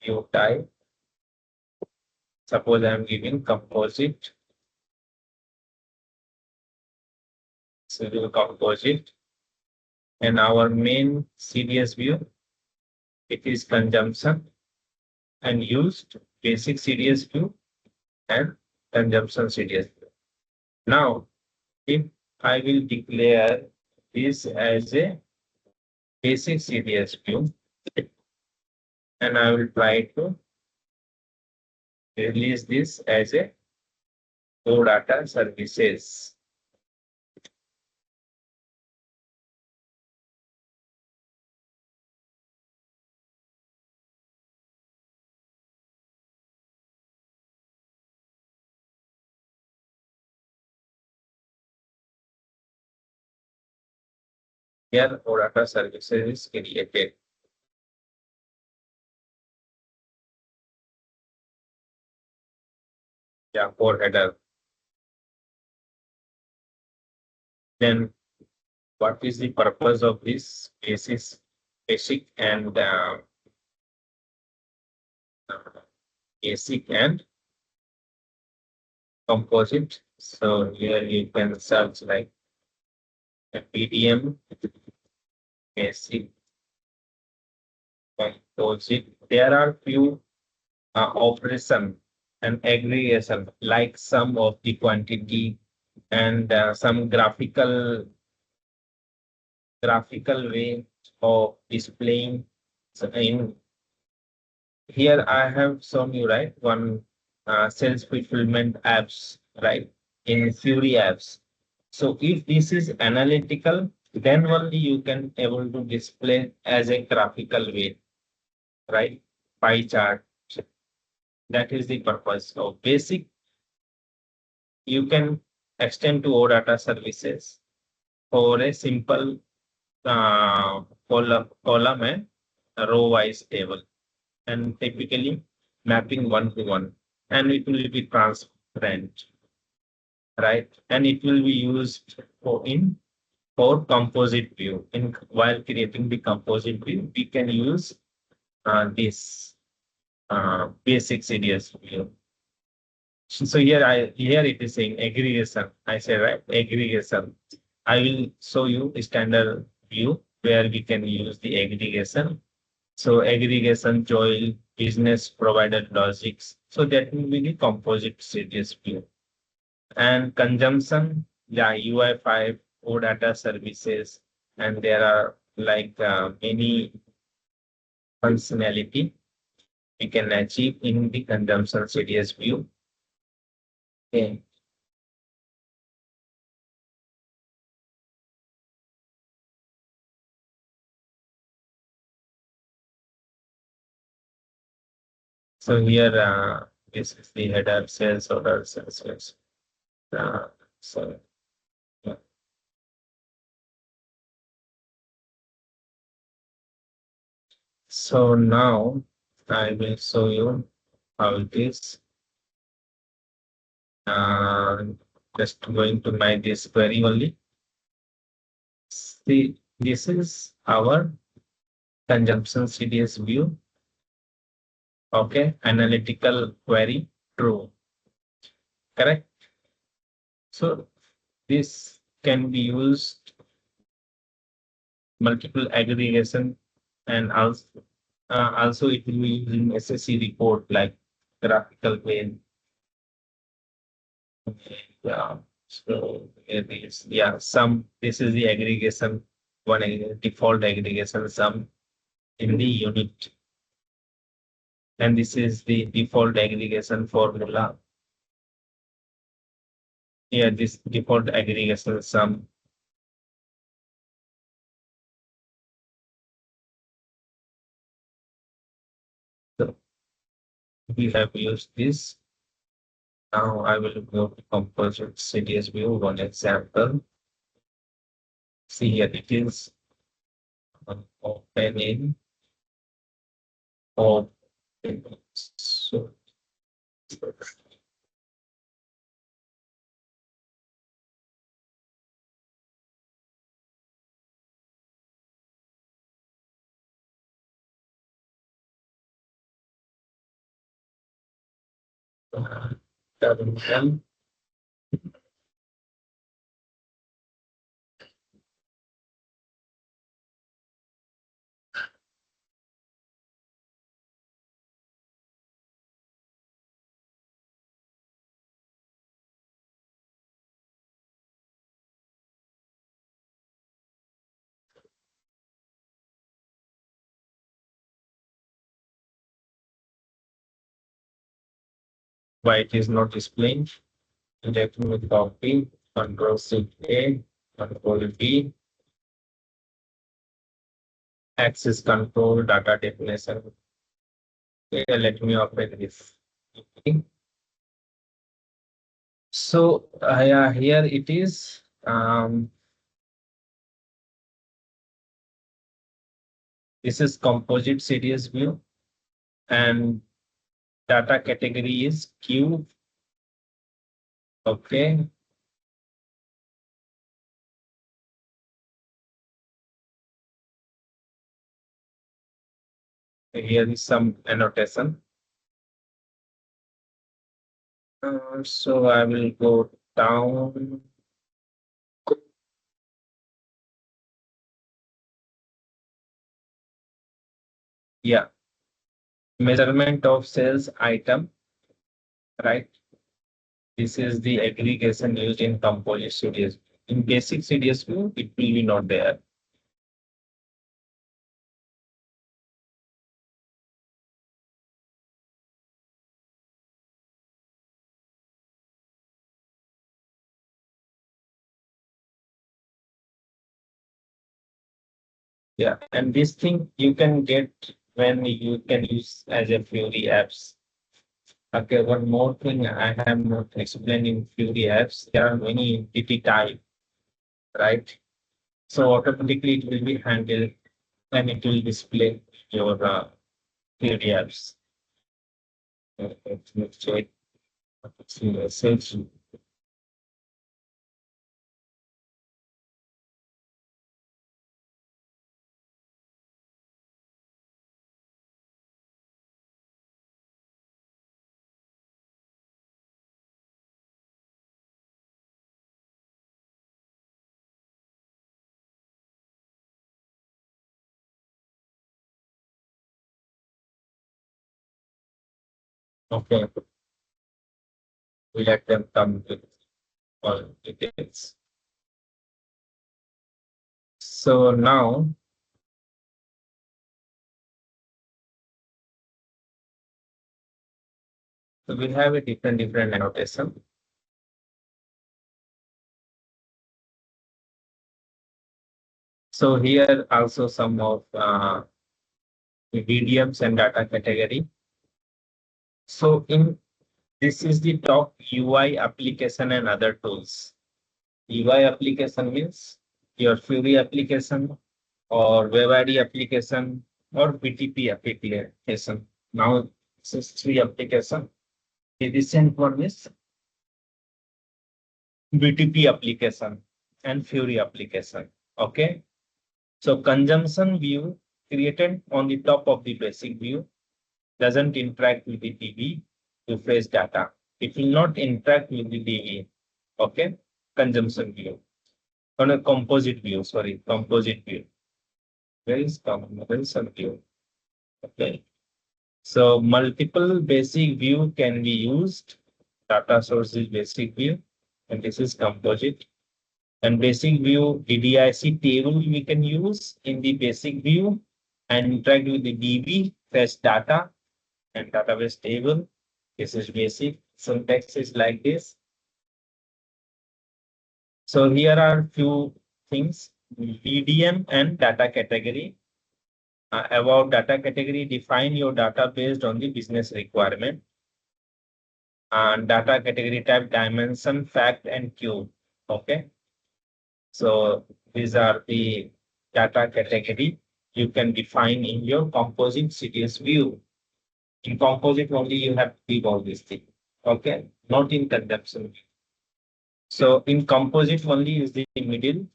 view type. Suppose I am giving composite. So do composite. And our main CDS view, it is consumption and used basic CDS view and consumption CDS view. Now, if I will declare this as a basic CDS view, and I will try to release this as a core data services. Here, core data services is created. Yeah, core header. Then, what is the purpose of this basic and basic and composite? So here you can search like a PDM, basic, composite. There are few operation and aggregation like sum of the quantity and some graphical graphical way of displaying. So in here I have shown you, right, one sales fulfillment apps, right, in Fury apps. So if this is analytical, then only you can able to display as a graphical way, right? Pie chart. That is the purpose of basic. You can extend to OData services for a simple column and row wise table, and typically mapping one to one, and it will be transparent, right? And it will be used for composite view. In while creating the composite view, we can use this basic CDS view. So here it is saying aggregation. I say, right, aggregation. I will show you a standard view where we can use the aggregation. So aggregation, join, business provided logics. So that will be the composite CDS view. And consumption, yeah, UI5, OData services, and there are like many functionality we can achieve in the consumption CDS view. Okay. So here, this is the header sales order sales. So yeah. So now I will show you how it is. Just going to my this query only. See, this is our consumption CDS view. Okay, analytical query, true, correct. So this can be used multiple aggregation, and also it will be using SSC report like graphical way. Yeah. So it is, yeah, some, this is the aggregation, one default aggregation sum in the unit. And this is the default aggregation formula. Here, this default aggregation sum. So we have used this. Now I will go to composite CDS view, one example. See here, it is open in or so terminal. Why it is not displaying? Let me copy, Control Shift A, Control V, access control, data definition. Okay, let me open this. Okay. So yeah, here it is. This is composite CDS view, and data category is Q. Okay. Here is some annotation. So I will go down. Yeah. Measurement of sales item, right? This is the aggregation used in composite CDS. In basic CDS view, it will be not there. Yeah, and this thing you can get when you can use as a Fury apps. Okay, one more thing I have not explained in Fury apps, there are many entity type, right? So automatically it will be handled and it will display your Fury apps. Let me check. See message. Okay, we let them come with all details. So now we have a different annotation. So here also some of mediums and data category. So in this is the top UI application and other tools. UI application means your Fury application or Web ID application or BTP application. Now this is three application. The recent one is BTP application and Fury application. Okay. So consumption view created on the top of the basic view doesn't interact with the DB to fetch data. It will not interact with the DB. Okay. Consumption view. On a composite view, sorry, composite view. Where is consumption view? Okay. So multiple basic view can be used. Data source is basic view, and this is composite. And basic view DDIC table we can use in the basic view and interact with the DB, fetch data and database table. This is basic. Syntax is like this. So here are few things, BDM and data category. About data category, define your data based on the business requirement. And data category type, dimension, fact, and cube. Okay. So these are the data category you can define in your composite CDS view. In composite only you have to keep all these things. Okay. Not in consumption. So in composite only is the middle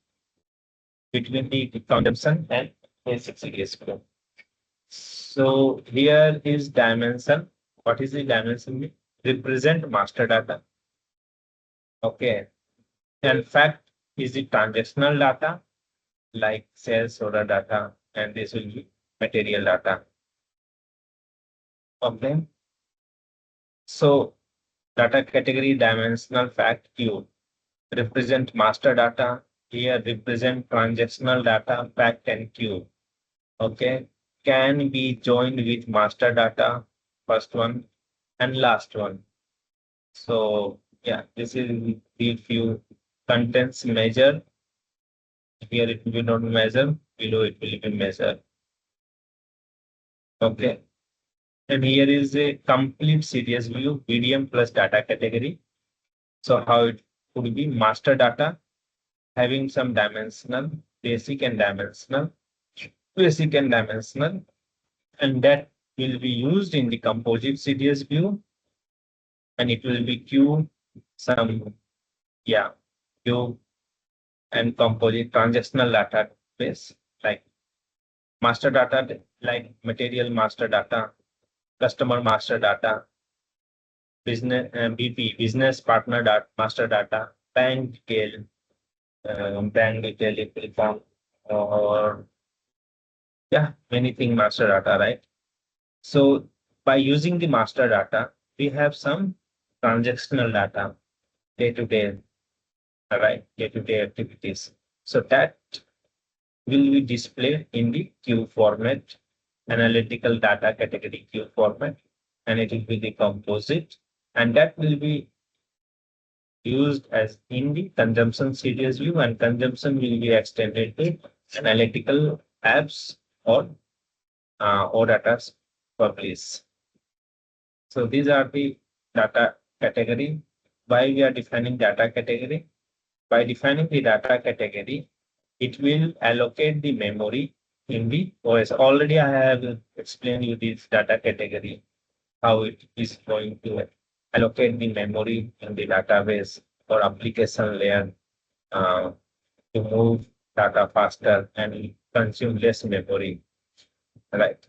between the consumption and basic CDS view. So here is dimension. What is the dimension? Represent master data. Okay. And fact is the transactional data like sales order data, and this will be material data. Okay. So data category dimensional fact cube represent master data. Here represent transactional data, fact and cube. Okay. Can be joined with master data, first one and last one. So yeah, this is the few contents measure. Here it will be not measure, below it will be measure. Okay. And here is a complete CDS view, BDM plus data category. So how it could be master data having some dimensional, basic and dimensional, and that will be used in the composite CDS view, and it will be Q, some, yeah, Q and composite transactional database like master data, like material master data, customer master data, business BP, business partner data, master data, bank detail, bank detail it will come, or yeah, anything master data, right? So by using the master data, we have some transactional data, day to day, right? Day to day activities. So that will be displayed in the Q format, analytical data category Q format, and it will be the composite, and that will be used as in the consumption CDS view, and consumption will be extended to analytical apps or data publish. So these are the data category. Why we are defining data category? By defining the data category, it will allocate the memory in the OS. Already I have explained you this data category, how it is going to allocate the memory in the database or application layer uh, to move data faster and consume less memory, right?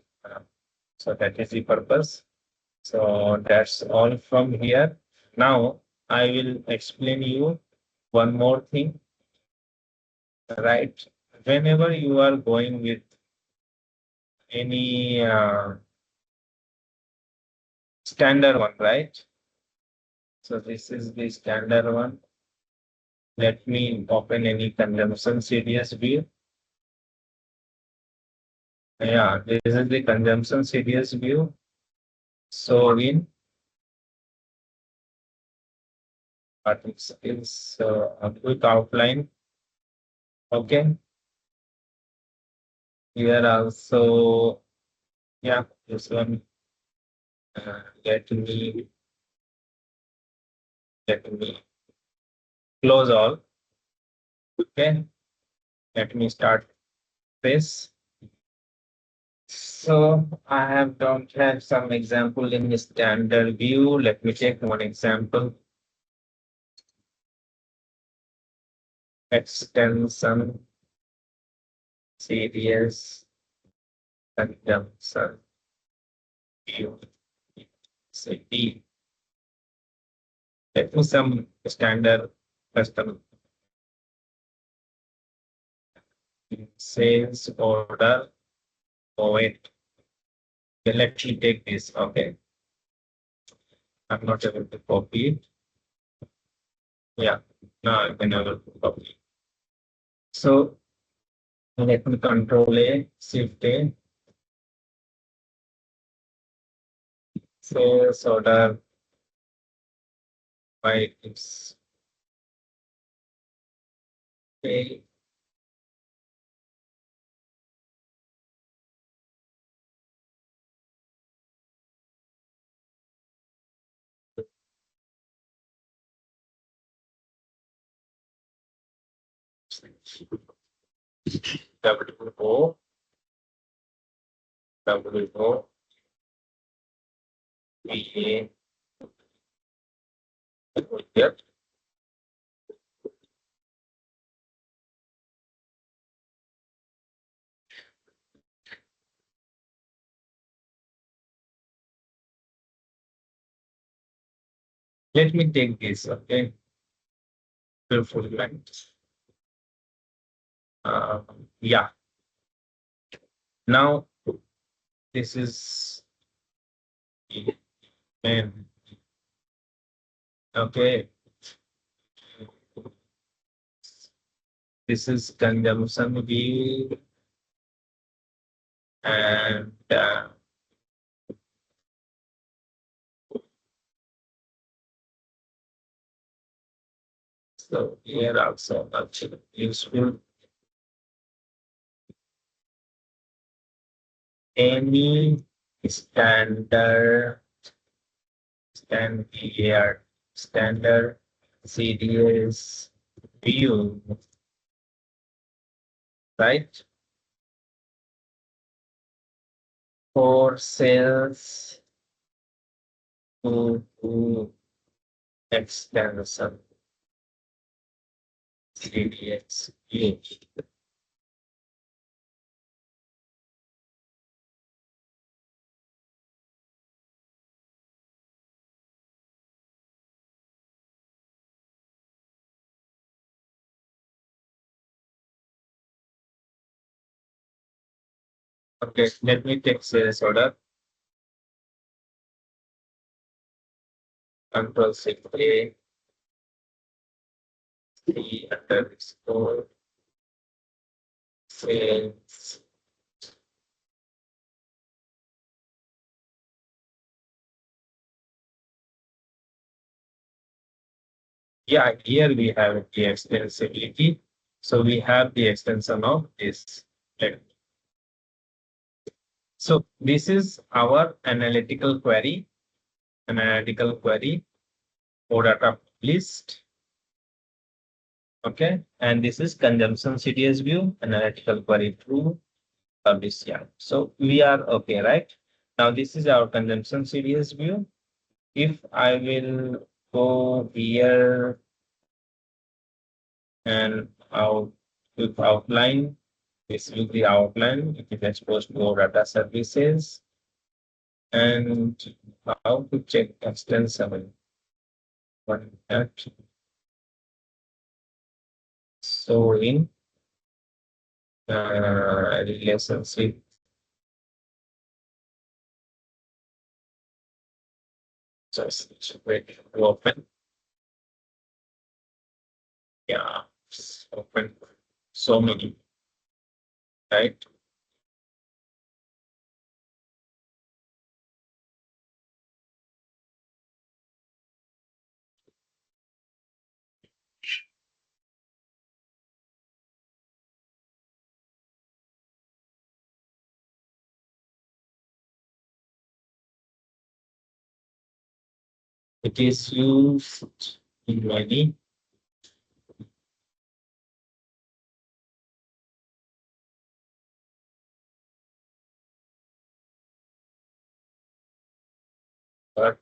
So that is the purpose. So that's all from here. Now I will explain you one more thing, right? Whenever you are going with any standard one, right? So this is the standard one. Let me open any consumption CDS view. Yeah, this is the consumption CDS view. So in but it's a quick outline. Okay. Here also, yeah, this one. Let me close all. Okay. Let me start this. So don't have some example in the standard view. Let me take one example. Extension CDS consumption view. Say D. Let me some standard custom sales order. Oh wait. Okay, let me take this. Okay. I'm not able to copy it. Yeah. Now I can able to copy. So let me control A, shift A. Sales order by its A. WO, WO, VA. Yep. Let me take this, okay? Fulfillment. Yeah. Now this is and okay. This is consumption view and so here also actually useful. Any standard standard CDS view, right? For sales to extension CDS view. Okay, let me take sales order. Control Shift A, C underscore sales. Yeah, here we have the extensibility. So we have the extension of this. So this is our analytical query, OData list. Okay, and this is consumption CDS view, analytical query true, publish. Yeah. So we are okay, right? Now this is our consumption CDS view. If I will go here and out with outline, this will be outline. It is exposed to our data services. And how to check extensible. One that. So in relationship, just wait to open. Yeah, open so many, right? It is used in many. But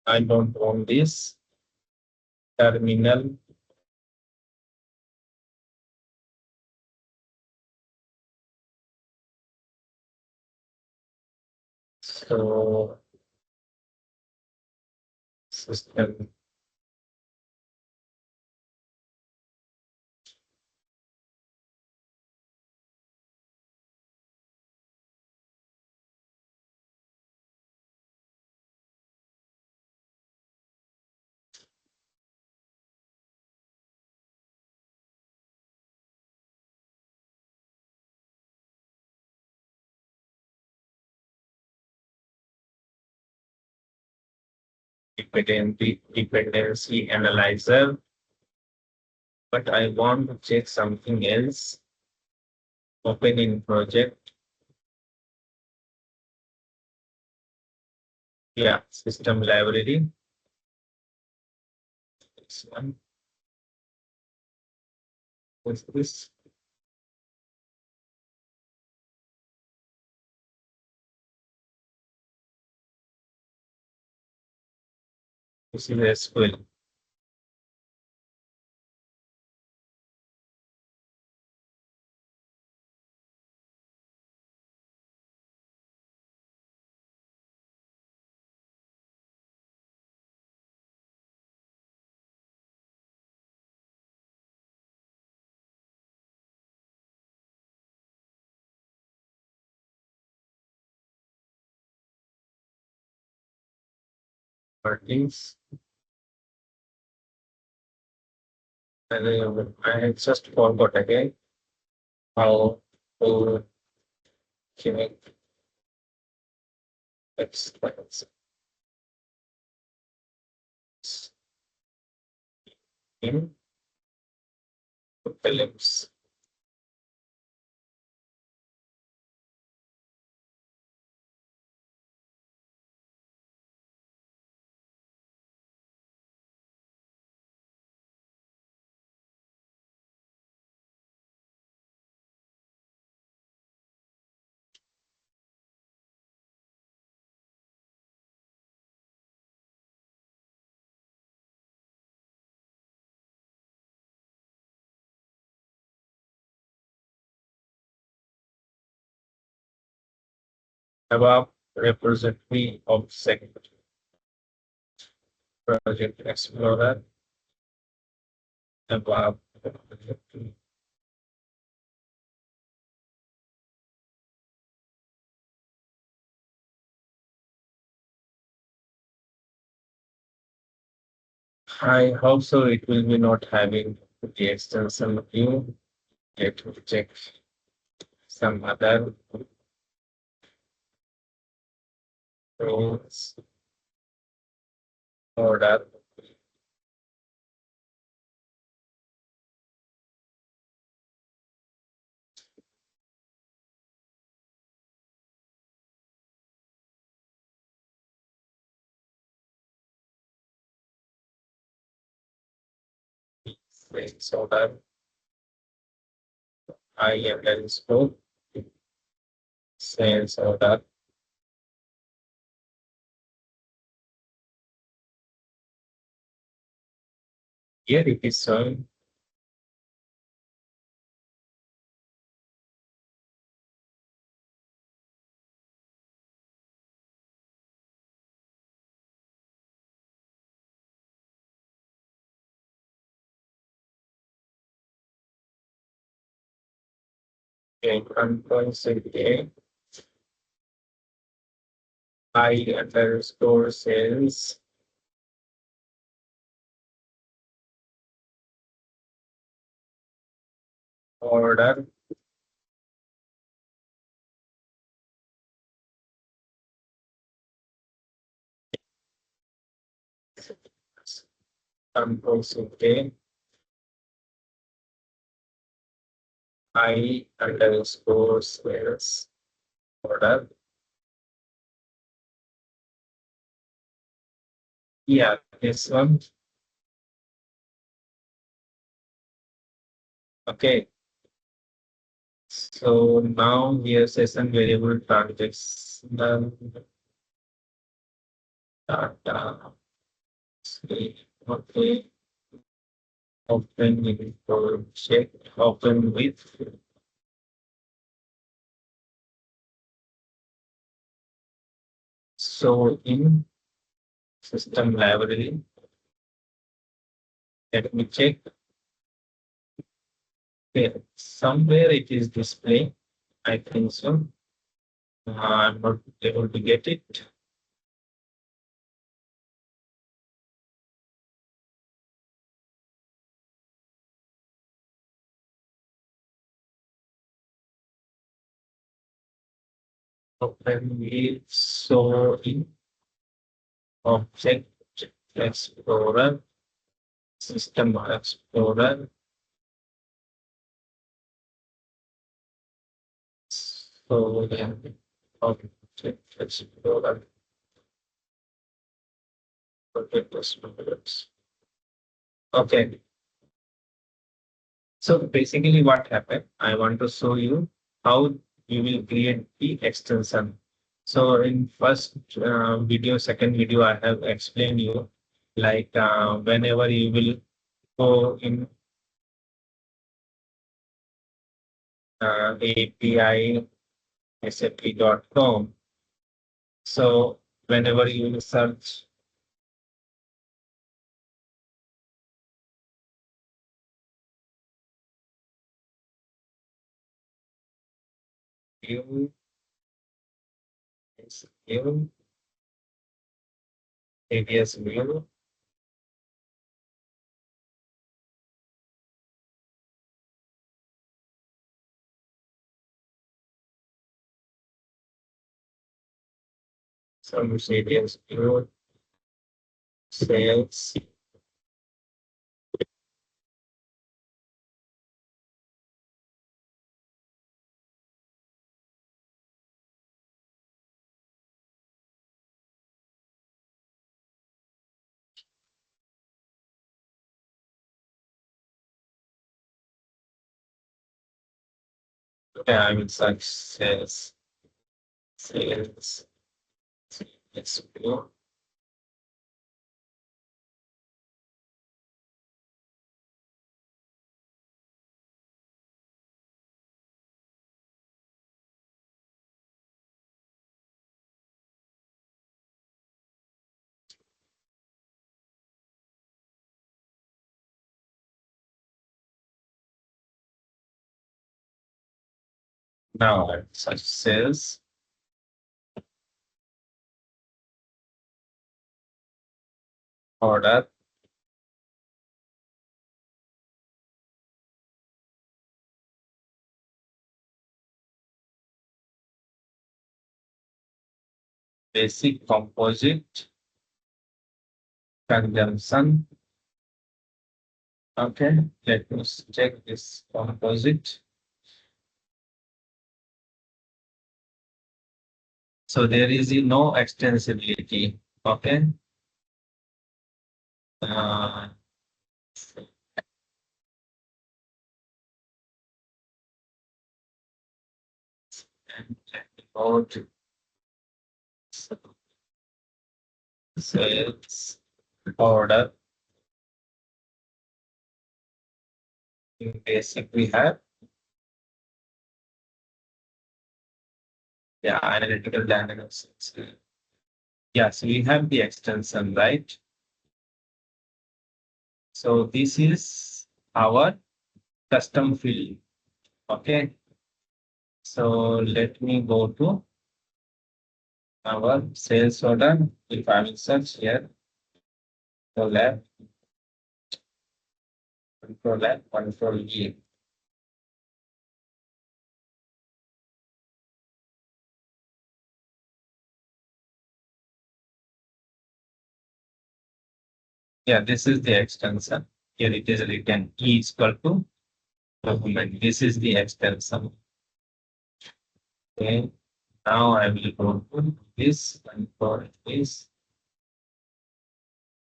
I don't want this terminal. So system dependency analyzer. But I want to check something else. Open in project. Yeah, system library. This one. What's this? This is SQL. Workings. And I just forgot again how to connect expense in films. Above repository of segment project explorer. Above repository. I hope so it will be not having the extension view. Let me check some other roles order. sales order, I underscore sales order. Here it is showing a control city I underscore sales order. Control city I underscore sales order. Yeah, this one. Okay. So now here session variable transactional data. Okay. Open info check. Open with. So in system library, let me check. Okay. Somewhere it is display. I think so. I'm not able to get it. Open with. So in object explorer, system explorer. So yeah, object explorer. Object explorers. Okay. So basically what happened, I want to show you how you will create the extension. So in first video, second video, I have explained you like whenever you will go in API sap.com. So whenever you will search view, view, ABS view, some ABS view, sales. Yeah, I will search sales, view. Now such sales, order, basic composite, consumption. Okay, let me check this composite. So there is no extensibility. Okay. Uh, Note sales order. In basic, we have analytical dynamics. Yes, we have the extension, right? So this is our custom field. Okay. So let me go to our sales order. If I will search here, lab, control E. Yeah, this is the extension. Here it is written E is equal to document. This is the extension. Okay. Now I will go to this and for this.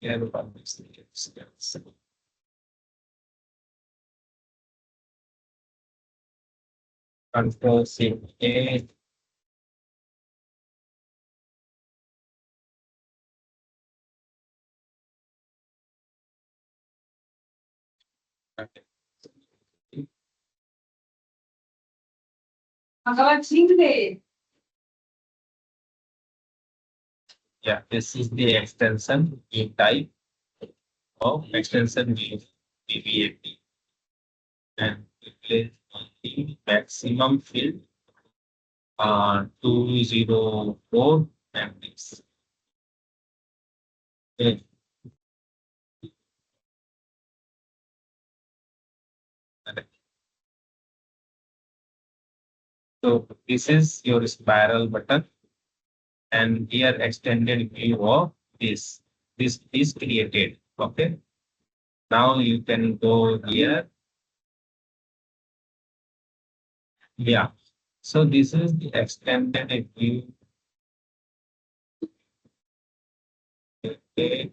Here publish the extension. Control C A. Yeah, this is the extension in type of extension VVAP and replace the maximum field 204 matrix. Okay. So this is your spiral button and here extended view of this. This is created. Okay. Now you can go here. Yeah. So this is the extended view. Okay.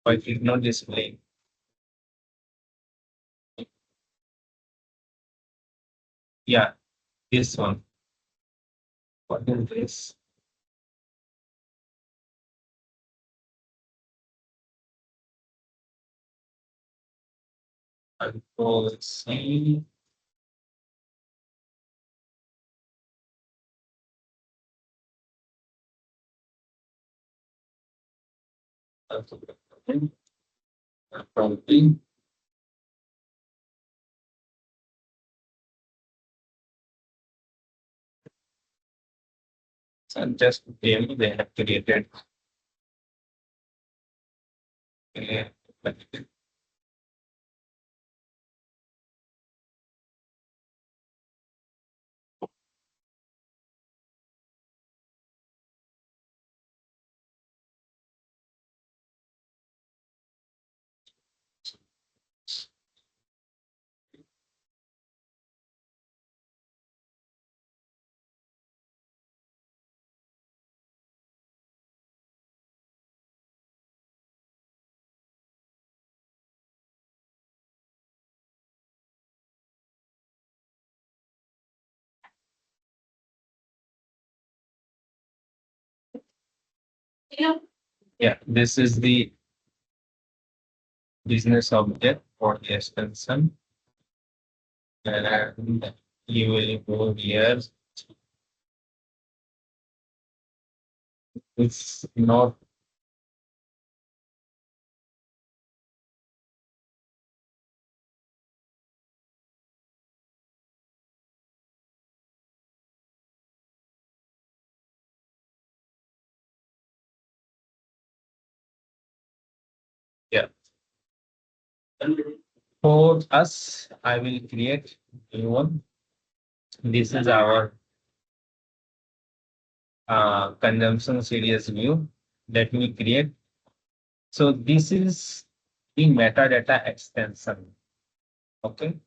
But it not display. Yeah, this one. What is this? Control C. Control B. So just demo they have created. Okay. Yeah, this is the business object for the extension. And you will go here. It's not. Yeah. For us, I will create new one. This is our consumption series view. Let me create. So this is the metadata extension. Okay.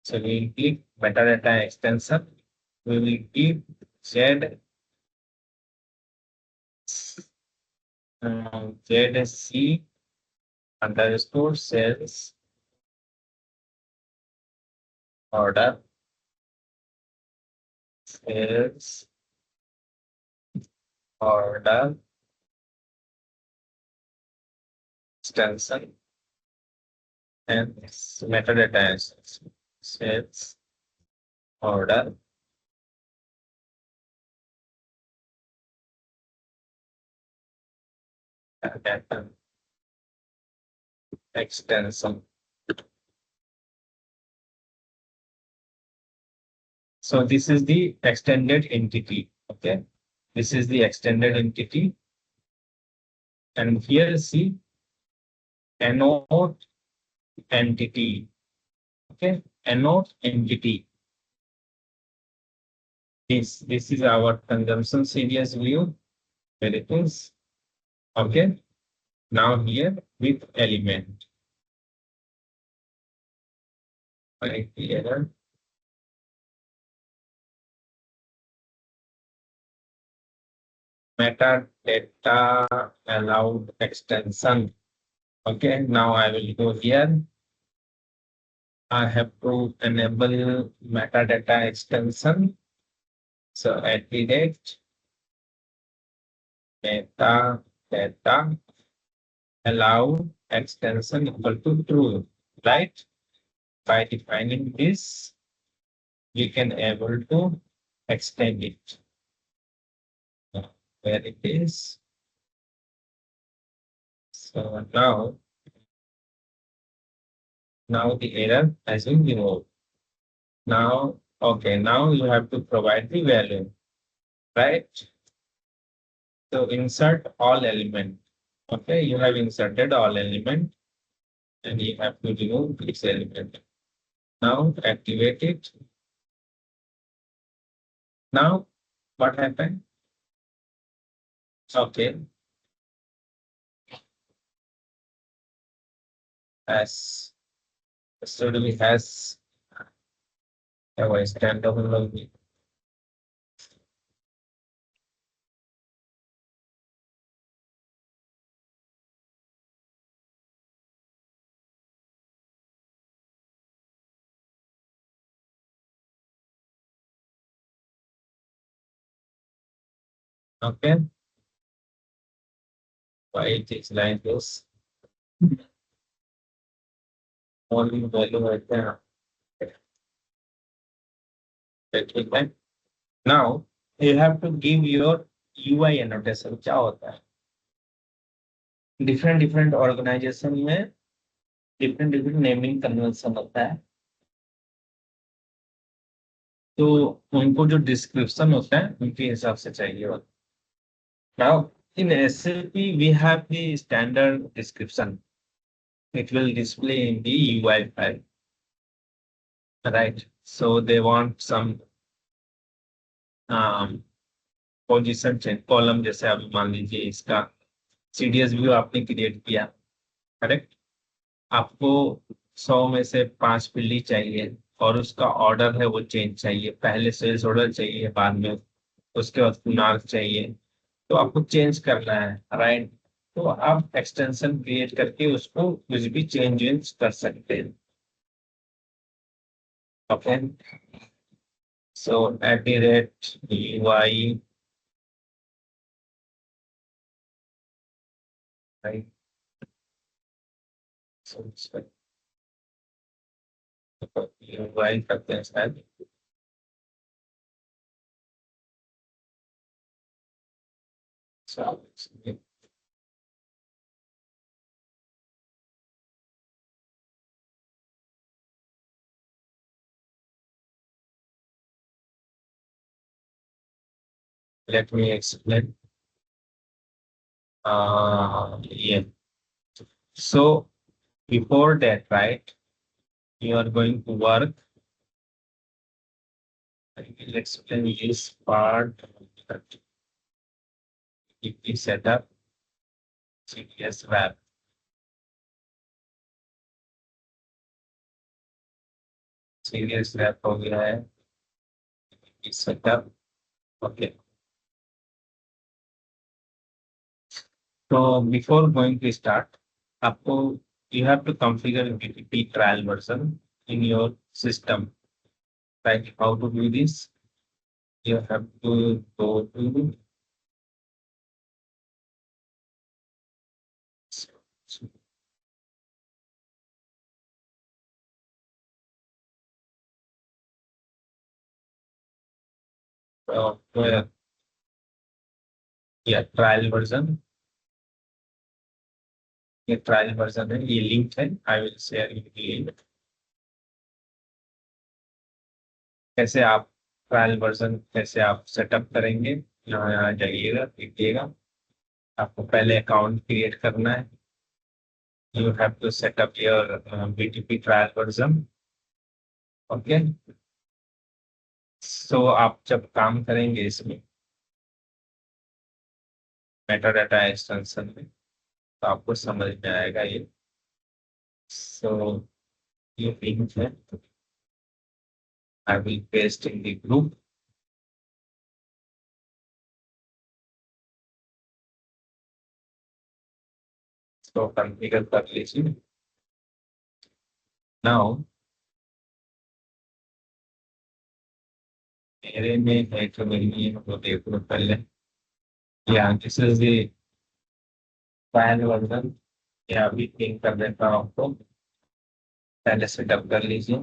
So we will click metadata extension. We will keep Z ZSC underscore sales order sales order extension and metadata extension. Sales order data extension. So this is the extended entity. Okay, this is the extended entity, and here see anode entity. Okay, anode entity. This is our consumption series view. Where it is. Okay. Now here with element. Right here. Metadata allowed extension. Okay, now I will go here. I have to enable metadata extension. So at the rate metadata allow extension equal to true, right? By defining this, we can able to extend it. Where it is. So now the error has been removed. Now, okay, now you have to provide the value, right? So insert all element. Okay, you have inserted all element and you have to remove this element. Now activate it. Now what happened? Okay, as study has a standalone login. Okay, why it is like this? Only value right there. Okay. Now you have to give your UI annotation. क्या होता है? different organization में different naming convention होता है. तो उनको जो description होता है उनके हिसाब से चाहिए होता है. Now in SAP we have the standard description. It will display in the UI file. Right. So they want some position change column जैसे आप मान लीजिए इसका सीडीएस व्यू आपने क्रिएट किया. करेक्ट. आपको 100 में से 5 फील्ड चाहिए और उसका ऑर्डर है वो चेंज चाहिए. पहले सेल्स ऑर्डर चाहिए, बाद में उसके बाद पुनार्क चाहिए. तो आपको चेंज करना है. राइट. तो आप एक्सटेंशन क्रिएट करके उसको कुछ भी चेंज कर सकते हैं. Okay. So @UI right. So it's like UI करते हैं शायद. So let me explain. Yeah. So before that, right, you are going to work. I will explain this part. EP setup, CDS wrap. CDS wrap हो गया है. EP setup. Okay. So before going to start, आपको you have to configure BTP trial version in your system. Right? How to do this? You have to go to या trial version, ये trial version है, ये link है, I will share you link. कैसे आप trial version कैसे आप setup करेंगे, यहाँ जाइएगा, देखिएगा। आपको पहले अकाउंट क्रिएट करना है। You have to set up your BTP trial version. Okay, so आप जब काम करेंगे इसमें मेटा डाटा एक्सटेंशन में, तो आपको समझ में आएगा ये। सो ये लिंक है, I will paste in the group. तो कॉन्फ़िगर कर लीजिए। नाउ मेरे में है तो नहीं है तो देख लो पहले। या this is the file version, या अभी पिंग कर देता हूँ आपको, पहले सेटअप कर लीजिए।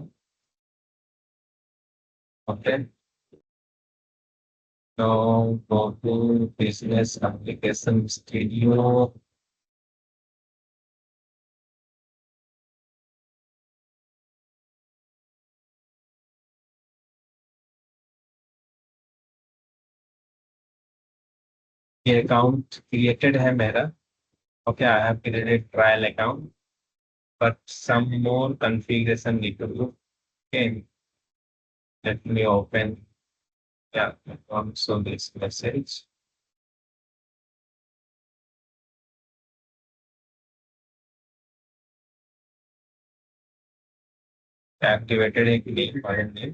ओके, तो go to business application studio. ये अकाउंट क्रिएटेड है मेरा। Okay, I have created trial account, but some more configuration need to do. Okay, let me open, yeah, also this message. Activated है कि नहीं file ने,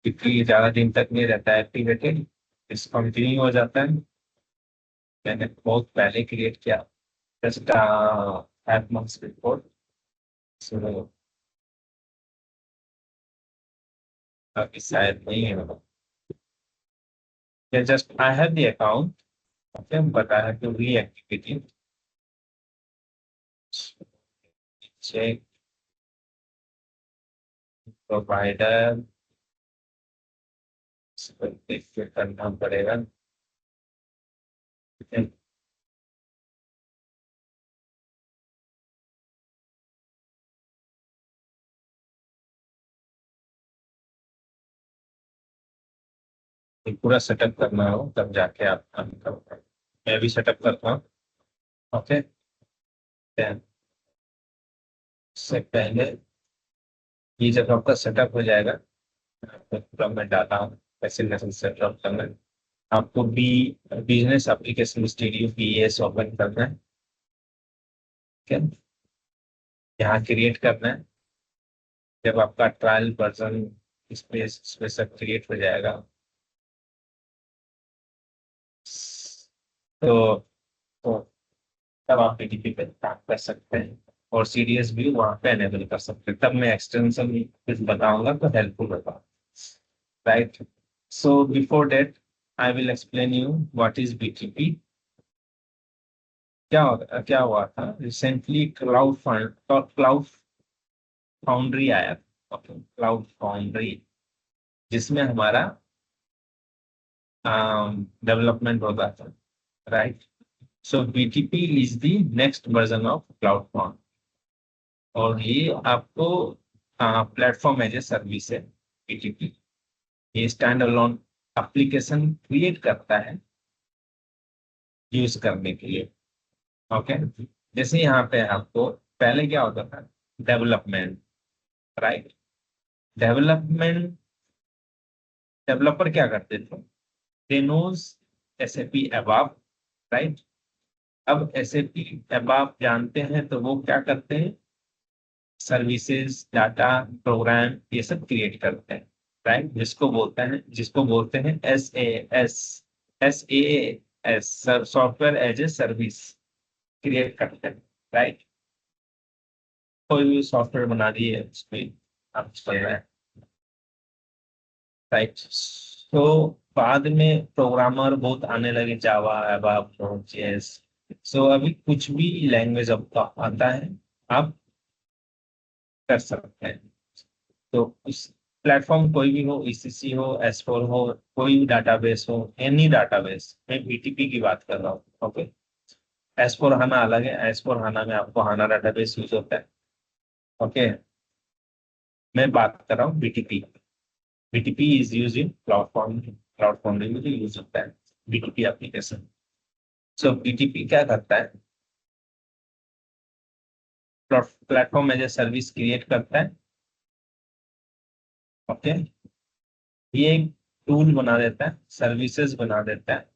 क्योंकि ये ज्यादा दिन तक नहीं रहता है एक्टिवेटेड, डिसकंटिन्यू हो जाता है। मैंने बहुत पहले क्रिएट किया, जस्ट 5 months बिफोर। सो अभी शायद नहीं है, just I have the account. Okay, but I have to reactivate it. Check provider, देख के करना पड़ेगा। पूरा सेटअप करना हो तब जाके आप काम करोगे। मैं भी सेटअप करता हूँ। ओके, उससे पहले ये जब आपका सेटअप हो जाएगा, तो पूरा मैं डाटा हूँ कैसे कैसे सेटअप करना है। आपको भी business application studio BS open करना है। ठीक है, यहाँ क्रिएट करना है। जब आपका ट्रायल वर्जन इस पे सब क्रिएट हो जाएगा, तो, तो तब आप पीडीपी पे काम कर सकते हैं और सीडीएस भी वहां पे एनेबल कर सकते हैं। तब मैं एक्सटेंशन कुछ बताऊंगा तो हेल्पफुल होगा, right. So before that I will explain you what is BTP. क्या हुआ था रिसेंटली, क्लाउड फाउंड्री आया था। क्लाउड फाउंड्री, जिसमें हमारा डेवलपमेंट होता था, right. So BTP is the next version of cloud foundry, और ये आपको प्लेटफॉर्म एज ए सर्विस है। बीटीपी ये स्टैंड अलोन एप्लीकेशन क्रिएट करता है यूज करने के लिए। ओके, जैसे यहाँ पे आपको पहले क्या होता था, डेवलपमेंट, राइट। डेवलपमेंट, डेवलपर क्या करते थे, दे नोज एसएपी अबाप, राइट। अब एसएपी अबाप जानते हैं तो वो क्या करते हैं, सर्विसेज, डाटा, प्रोग्राम, ये सब क्रिएट करते हैं, राइट। जिसको बोलते हैं S software as a service create करते हैं, राइट। कोई भी सॉफ्टवेयर बना दिए उसमें आप चल रहे हैं, राइट। तो बाद में प्रोग्रामर बहुत आने लगे, जावा, एबाप, नोड.जेएस। सो अभी कुछ भी लैंग्वेज अब आता है, आप कर सकते हैं। तो प्लेटफॉर्म कोई भी हो, ईसीसी हो, एस4 हो, कोई भी डाटाबेस हो, एनी डाटाबेस, मैं बीटीपी की बात कर रहा हूँ। ओके, एस4 हाना अलग है, एस4 हाना में आपको हाना डाटाबेस यूज होता है। ओके, मैं बात कर रहा हूँ BTP. BTP is use in cloud foundry, cloud foundry में जो यूज होता है बीटीपी एप्लीकेशन। सो बीटीपी क्या करता है, platform as a service create करता है। ओके, ये एक टूल बना देता है, सर्विसेज बना देता है,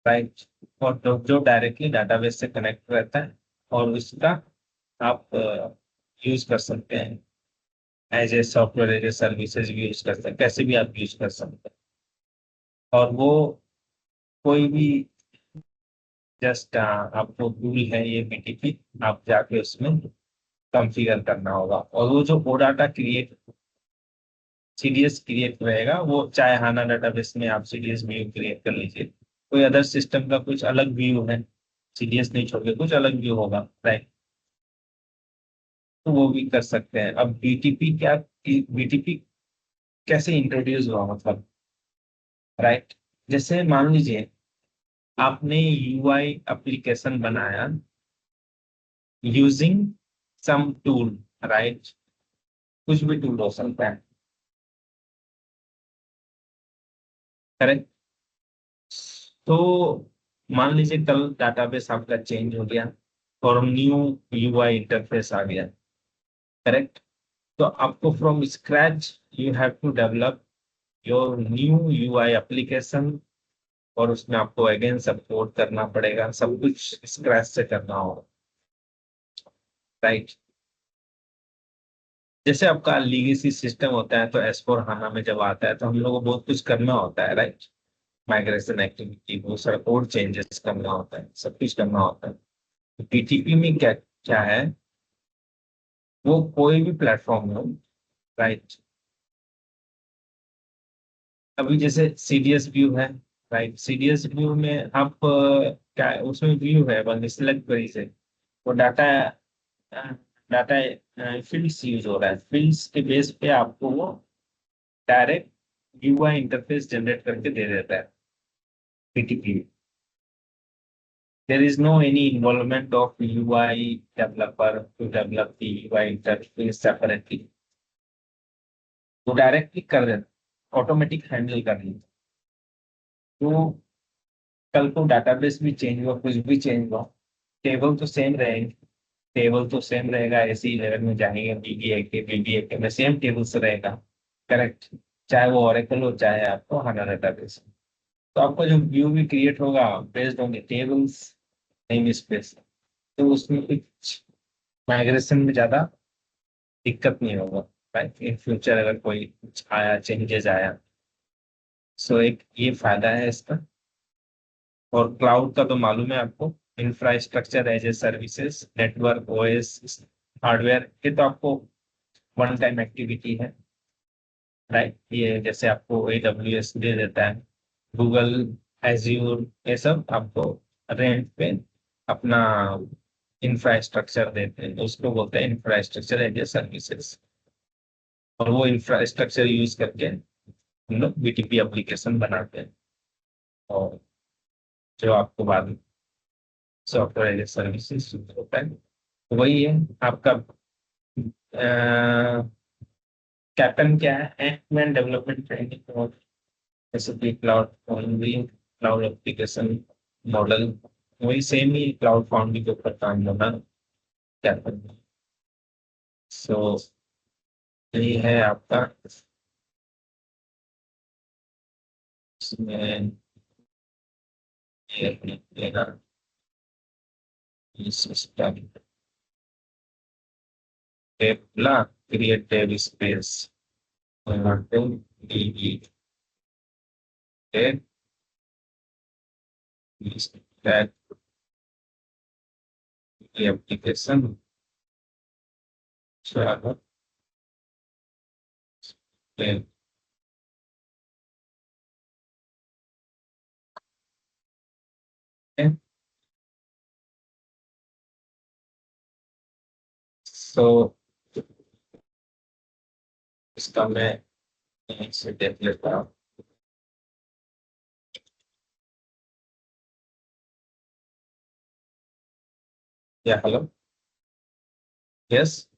राइट। और जो डायरेक्टली डाटाबेस से कनेक्ट रहता है, और उसका आप यूज कर सकते हैं as a software, as a services भी यूज कर सकते हैं, कैसे भी आप यूज कर सकते हैं। और वो कोई भी जस्ट आपको टूल है ये बीटीपी, आप जाके उसमें कॉन्फ़िगर करना होगा। और वो जो ओ डाटा क्रिएट, सीडीएस क्रिएट रहेगा, वो चाहे हाना डाटाबेस में आप सीडीएस व्यू क्रिएट कर लीजिए, कोई अदर सिस्टम का कुछ अलग व्यू है, सीडीएस नहीं छोड़ के कुछ अलग व्यू होगा, राइट, तो वो भी कर सकते हैं। अब बीटीपी क्या, बीटीपी कैसे इंट्रोड्यूस हुआ, मतलब, राइट, जैसे मान लीजिए आपने यूआई एप्लीकेशन बनाया यूजिंग सम टूल, राइट, कुछ भी टूल हो सकता है, करेक्ट। तो मान लीजिए कल डाटाबेस आपका चेंज हो गया और न्यू यूआई इंटरफेस आ गया, करेक्ट। तो आपको from scratch you have to develop your new UI application, और उसमें आपको अगेन सपोर्ट करना पड़ेगा, सब कुछ स्क्रैच से करना होगा, राइट। जैसे आपका लीगेसी सिस्टम होता है, तो एस4 हाना में जब आता है तो हम लोग को बहुत कुछ करना होता है, राइट, माइग्रेशन एक्टिविटी, बहुत सारा कोड चेंजेस करना होता है, सब कुछ करना होता है। पीटीपी में क्या क्या है, वो कोई भी प्लेटफॉर्म हो, राइट। अभी जैसे सीडीएस व्यू है, राइट, सीडीएस व्यू में आप क्या उसमें व्यू है, बस सिलेक्ट करी से वो डाटा, डाटा फील्ड्स यूज हो रहा है, फील्ड्स के बेस पे आपको वो डायरेक्ट यूआई इंटरफेस जनरेट करके दे देता है PTP. There is no any involvement of UI developer to develop the UI interface separately. वो डायरेक्टली कर देता, ऑटोमेटिक हैंडल कर लेता। तो कल को डाटाबेस भी चेंज हुआ, कुछ भी चेंज हुआ, टेबल तो सेम रहेंगे, टेबल तो सेम रहेगा, ऐसे ही लेवल में जाएंगे, बीबी एक में सेम टेबल से रहेगा, करेक्ट। चाहे वो ओरेकल हो, चाहे आपको हाना डाटाबेस। तो आपका जो व्यू भी क्रिएट होगा based on the tables, name space, तो उसमें कुछ माइग्रेशन में ज्यादा दिक्कत नहीं होगा, राइट, इन फ्यूचर अगर कोई कुछ आया, चेंजेस आया। सो एक ये फायदा है इसका। और क्लाउड का तो मालूम है आपको, infrastructure as a services, network, OS, hardware, ये तो आपको वन टाइम एक्टिविटी है, राइट। ये जैसे आपको एडब्ल्यूएस दे देता है, गूगल, एज्यूर, ये सब आपको रेंट पे अपना इंफ्रास्ट्रक्चर देते हैं, तो उसको बोलते हैं इंफ्रास्ट्रक्चर एज ए सर्विसेज। और वो इंफ्रास्ट्रक्चर यूज करके हम लोग बीटीपी एप्लीकेशन बनाते हैं, और जो आपको बाद में सॉफ्टवेयर एज ए सर्विसेज होता है, तो वही है आपका कैप्टन क्या है, एंड डेवलपमेंट ट्रेनिंग और SAP cloud foundry, cloud application model, वही सेम ही क्लाउड फाउंड्री के ऊपर काम होना कैप्टन। सो यही है आपका इसमें, ये अपने लेना सिस्टम टेबला create tab space DE tab that application server tab. So इसका मैं यहीं से देख लेता हूँ। या हेलो, यस,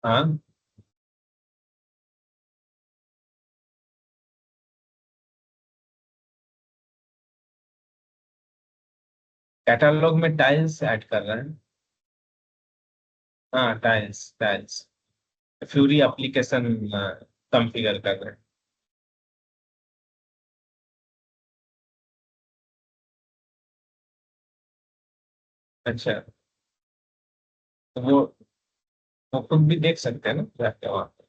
हाँ, कैटलॉग में टाइल्स ऐड कर रहे हैं। हाँ, tiles tiles Fiori application configure कर रहे हैं। अच्छा, तो वो खुद भी देख सकते हैं ना जाके वहाँ पे।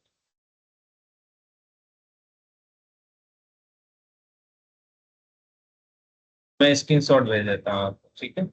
मैं स्क्रीनशॉट भेज देता हूँ आपको, ठीक है।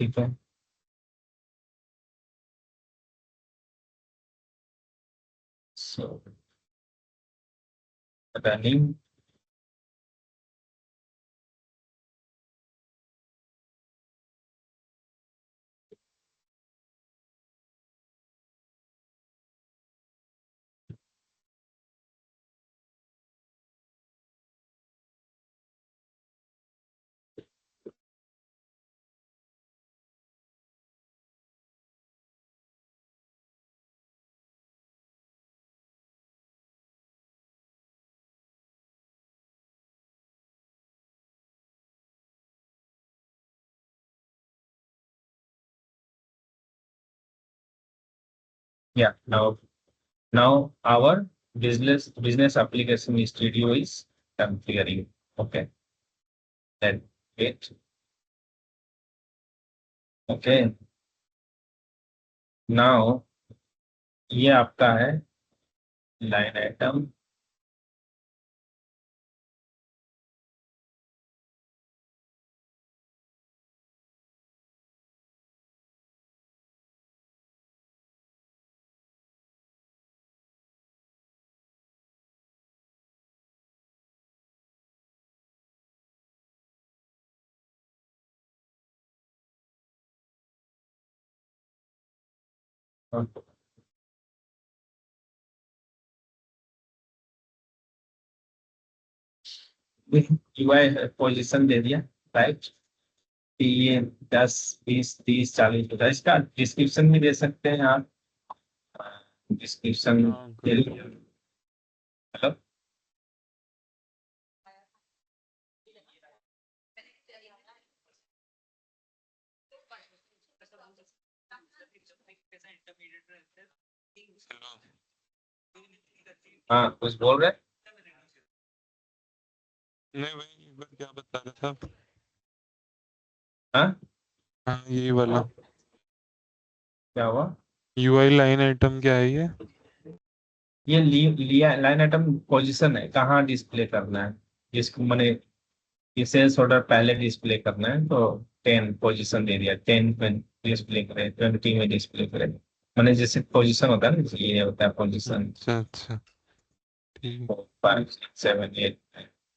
ठीक है, सो running. Yeah, now our business application studio is configuring. Okay, then wait. Okay, now ये आपका है लाइन आइटम। यूआई पोजीशन दे दिया, राइट। कि ये 10, 20, 30, 40 होता है। इसका डिस्क्रिप्शन भी दे सकते हैं आप। डिस्क्रिप्शन हाँ कर दे दो। दिया। मतलब हाँ, कुछ बोल रहे हैं? नहीं भाई, एक बार क्या बता रहा था। हाँ, हाँ यही वाला। क्या हुआ? यूआई लाइन आइटम क्या है ये? ये लिया लाइन आइटम पोजीशन है, कहाँ डिस्प्ले करना है जिसको मैंने। ये सेल्स ऑर्डर पहले डिस्प्ले करना है तो 10 पोजीशन दे दिया। 10 में डिस्प्ले करें, 20 में डिस्प्ले करें। मैंने जैसे पोजीशन होता है ना, ये होता है पोजीशन। अच्छा अच्छा, ठीक। 5, 6, 7, 8,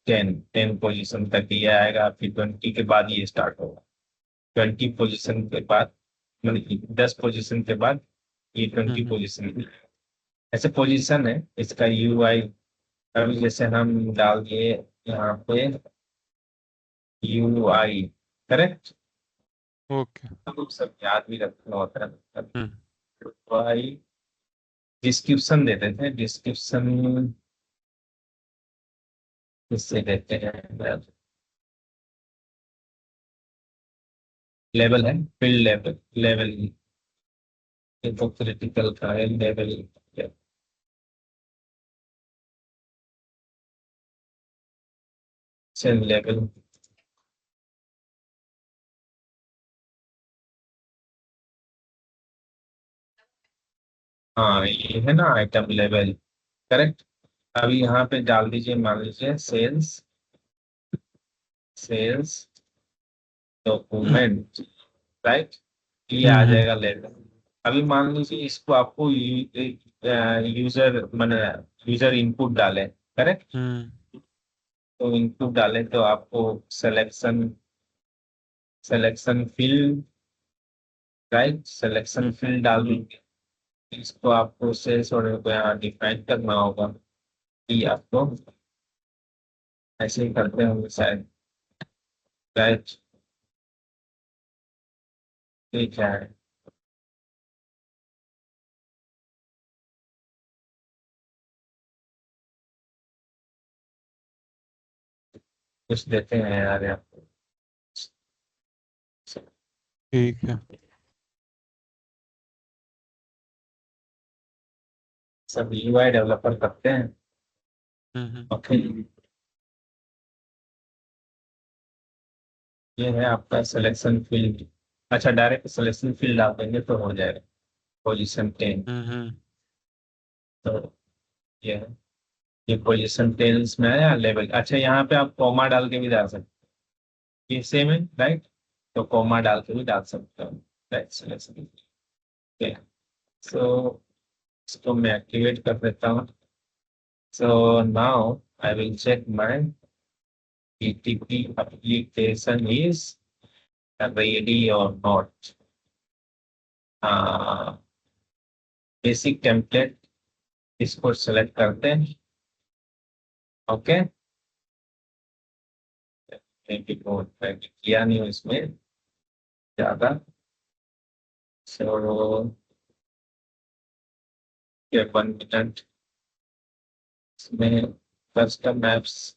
10 पोजीशन तक ये आएगा, फिर 20 के बाद ये स्टार्ट होगा। 20 पोजीशन के बाद, मतलब 10 पोजीशन के बाद ये 20 हम्म। पोजीशन। ऐसे पोजीशन है इसका यूआई। अभी जैसे हम डाल दिए यहाँ पे यूआई, करेक्ट। ओके। तो सब याद भी रखना होता है। हम्म। यूआई डिस्क्रिप्शन देते थे, डिस्क्रिप्शन किससे देते हैं? लेवल है, फील्ड लेवल, लेवल ये तो क्रिटिकल का है लेवल। Same level. हाँ ये है ना आइटम लेवल, करेक्ट। अभी यहाँ पे डाल दीजिए, मान लीजिए सेल्स, सेल्स डॉक्यूमेंट, राइट। ये आ हम्म जाएगा लेवल। अभी मान लीजिए इसको आपको यूजर मैंने यूजर इनपुट डाले, करेक्ट। हम्म तो इनपुट डाले तो आपको selection, selection field, right, selection field डाल देंगे। इसको आपको सेल्स ऑर्डर को यहाँ डिफाइन करना होगा कि आपको ऐसे ही करते होंगे शायद, राइट। ठीक है, कुछ देते हैं यार आपको। ठीक है। सब यूआई डेवलपर करते हैं। हम्म ओके, ये है आपका सिलेक्शन फील्ड। अच्छा, डायरेक्ट सिलेक्शन फील्ड आप देंगे तो हो जाएगा। पोजीशन 10, हम्म तो ये है, ये पोजीशन 10 में है लेवल। अच्छा, यहाँ पे आप कॉमा डाल के भी डाल सकते हैं, ये सेम है, राइट। तो कॉमा डाल के भी डाल सकते हो, राइट, सिलेक्शन। ओके, सो इसको मैं एक्टिवेट कर देता हूँ। So now I will check my PTP application is ready or not. Basic template इसको सेलेक्ट करते हैं। ओके, किया नहीं हूँ इसमें ज्यादा। सो ये 1 मिनट इसमें कस्टम मैप्स,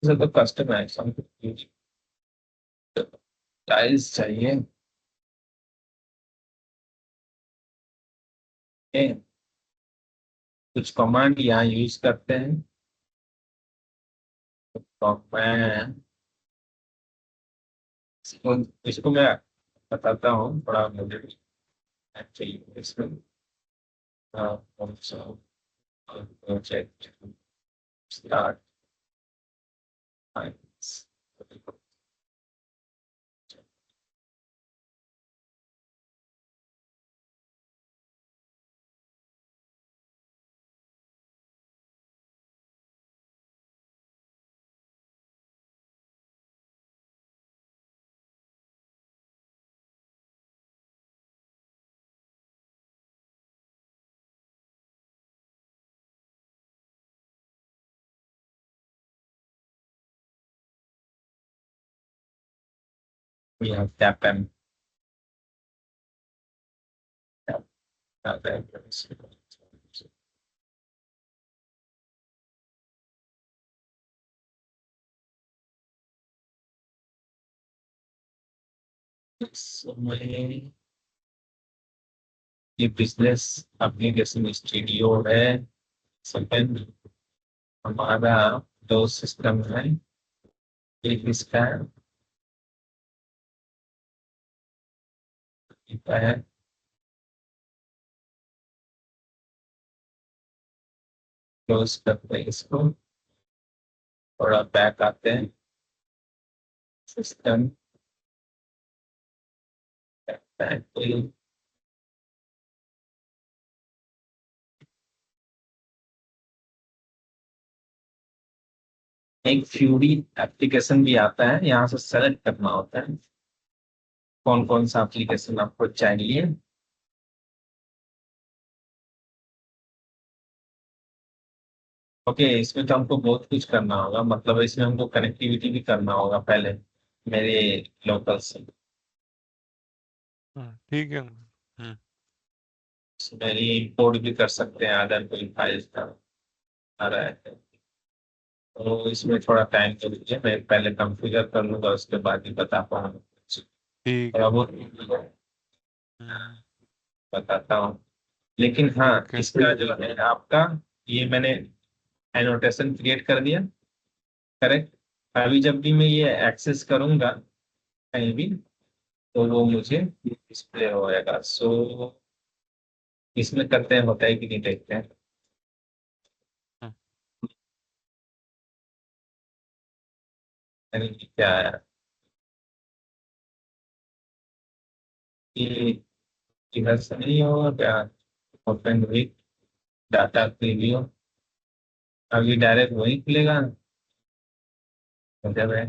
तो कस्टम मैप्स हमको टाइल्स चाहिए। ए, कुछ कमांड यहाँ यूज करते हैं। तो मैं इसको इसको मैं बताता हूँ थोड़ा, मुझे चाहिए इसमें। Project start, we have tap and tap, tap and समय। ये बिजनेस एप्लीकेशन स्टूडियो है। सेकंड हमारा दो सिस्टम है, एक इसका है, क्लोज करते हैं इसको, थोड़ा बैक आते हैं, सिस्टम बैक। एक फ्यूरी एप्लीकेशन भी आता है, यहाँ से सेलेक्ट करना होता है कौन कौन सा एप्लीकेशन आपको चाहिए। ओके, इसमें तो हमको बहुत कुछ करना होगा, मतलब इसमें हमको कनेक्टिविटी भी करना होगा पहले मेरे लोकल से। ठीक है। इसमें इंपोर्ट भी कर सकते हैं अदर कोई फाइल्स का आ रहा है। तो इसमें थोड़ा टाइम तो लीजिए, मैं पहले कंफिगर कर लूंगा, उसके बाद ही बता पाऊंगा। ठीक थोड़ा है। बहुत हम्म बताता हूँ, लेकिन हाँ ठीक है। इसका जो है आपका, ये मैंने एनोटेशन क्रिएट कर दिया, करेक्ट। अभी जब भी मैं ये एक्सेस करूंगा कहीं भी, तो वो मुझे डिस्प्ले होएगा। सो इसमें करते हैं, होता है कि नहीं देखते हैं। हम्म। यानी कि क्या है कि इधर नहीं हो क्या, ओपन विथ डाटा प्रीव्यू, अभी डायरेक्ट वही खुलेगा मतलब है।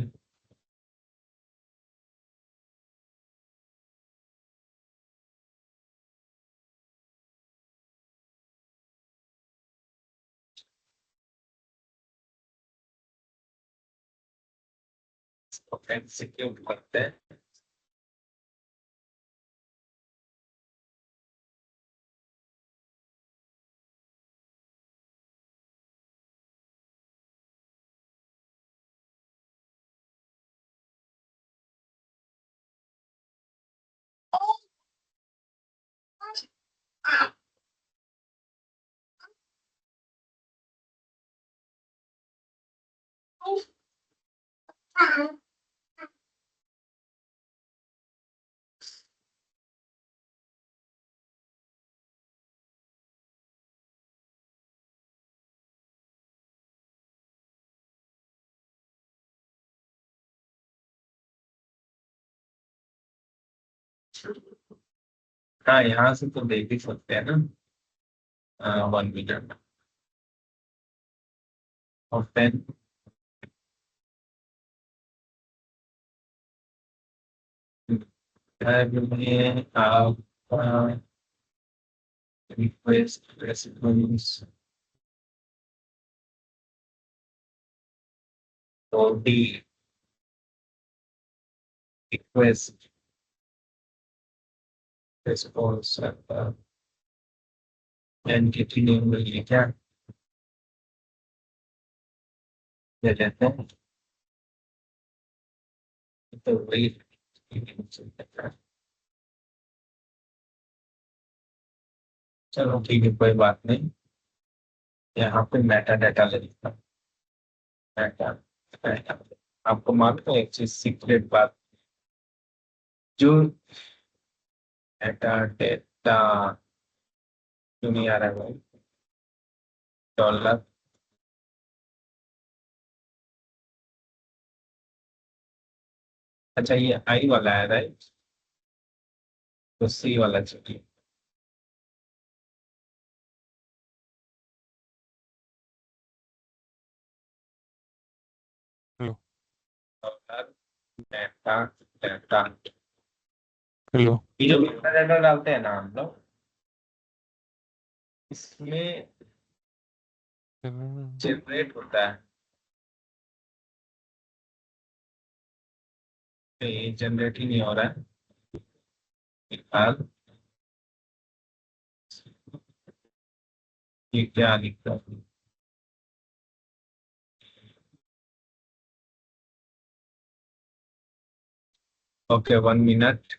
ओपन सिक्योर करते हैं। हाँ, यहाँ से तो देख ही सकते हैं ना। 1 मिनट। ओपन टैब में आप रिक्वेस्ट रेस्पॉन्स तो D request response entity name मिलिए क्या दे देते हैं, तो वही। चलो ठीक है, कोई बात नहीं। यहाँ पे मेटा डाटा ले लिखता हूँ। Meta data. आपको मालूम है एक चीज, सीक्रेट बात, जो मेटा डेटा क्यों नहीं आ रहा है भाई, डॉलर। अच्छा, ये आई वाला है राइट, तो सी वाला चाहिए। Hello. Dollar data data. Hello. ये जो मेटा डाटा डालते हैं ना हम लोग, इसमें जनरेट होता है, तो ये जनरेट ही नहीं हो रहा है फिलहाल। ये क्या लिखता है? Okay, 1 minute.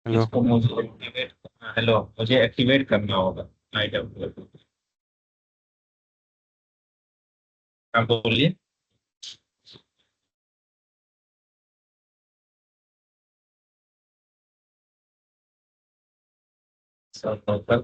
हेलो। इसको मुझे एक्टिवेट, हेलो, मुझे एक्टिवेट करना होगा आइटम। हाँ बोलिए। सब नोकर।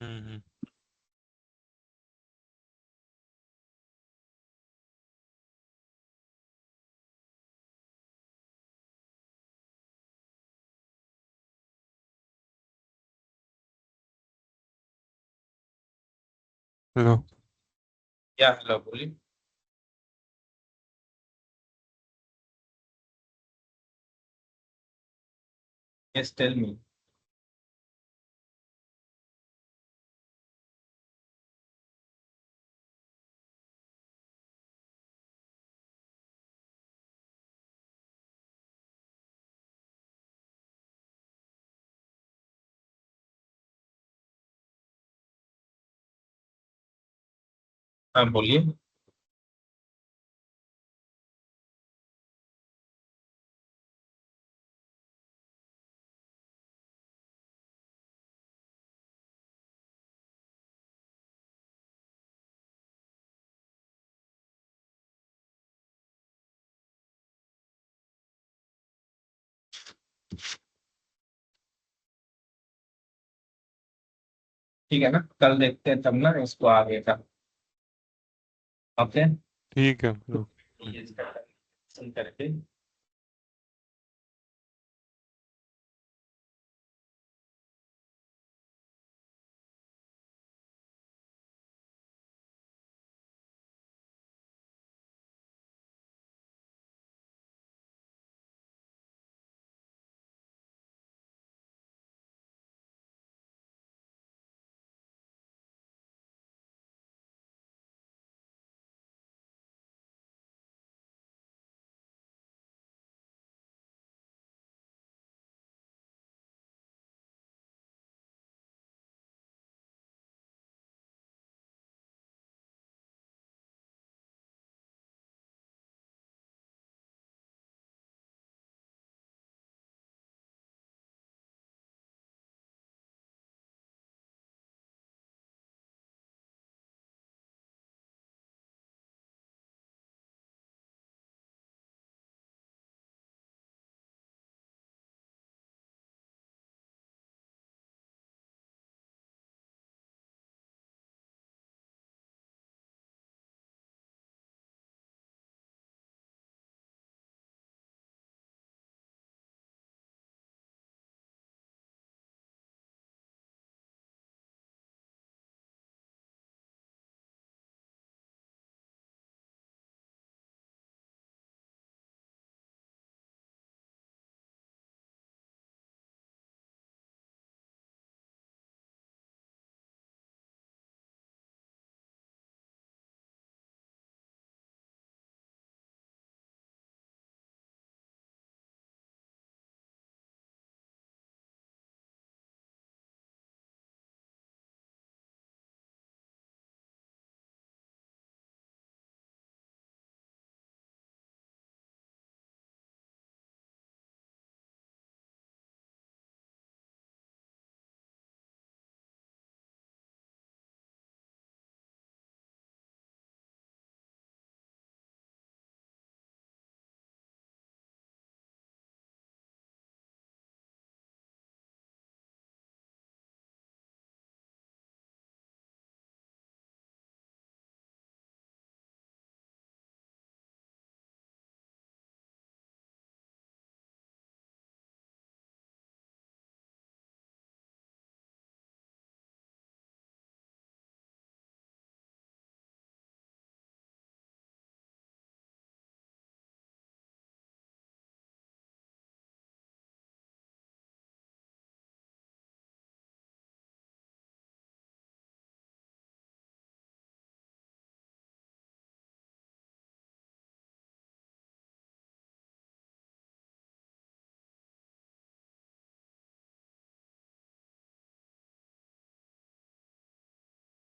हम्म। हेलो। क्या, हेलो बोलिए। Yes tell me. हाँ बोलिए। ठीक है ना, कल देखते हैं तब ना इसको आगे का। ओके। ठीक है bro। ये करके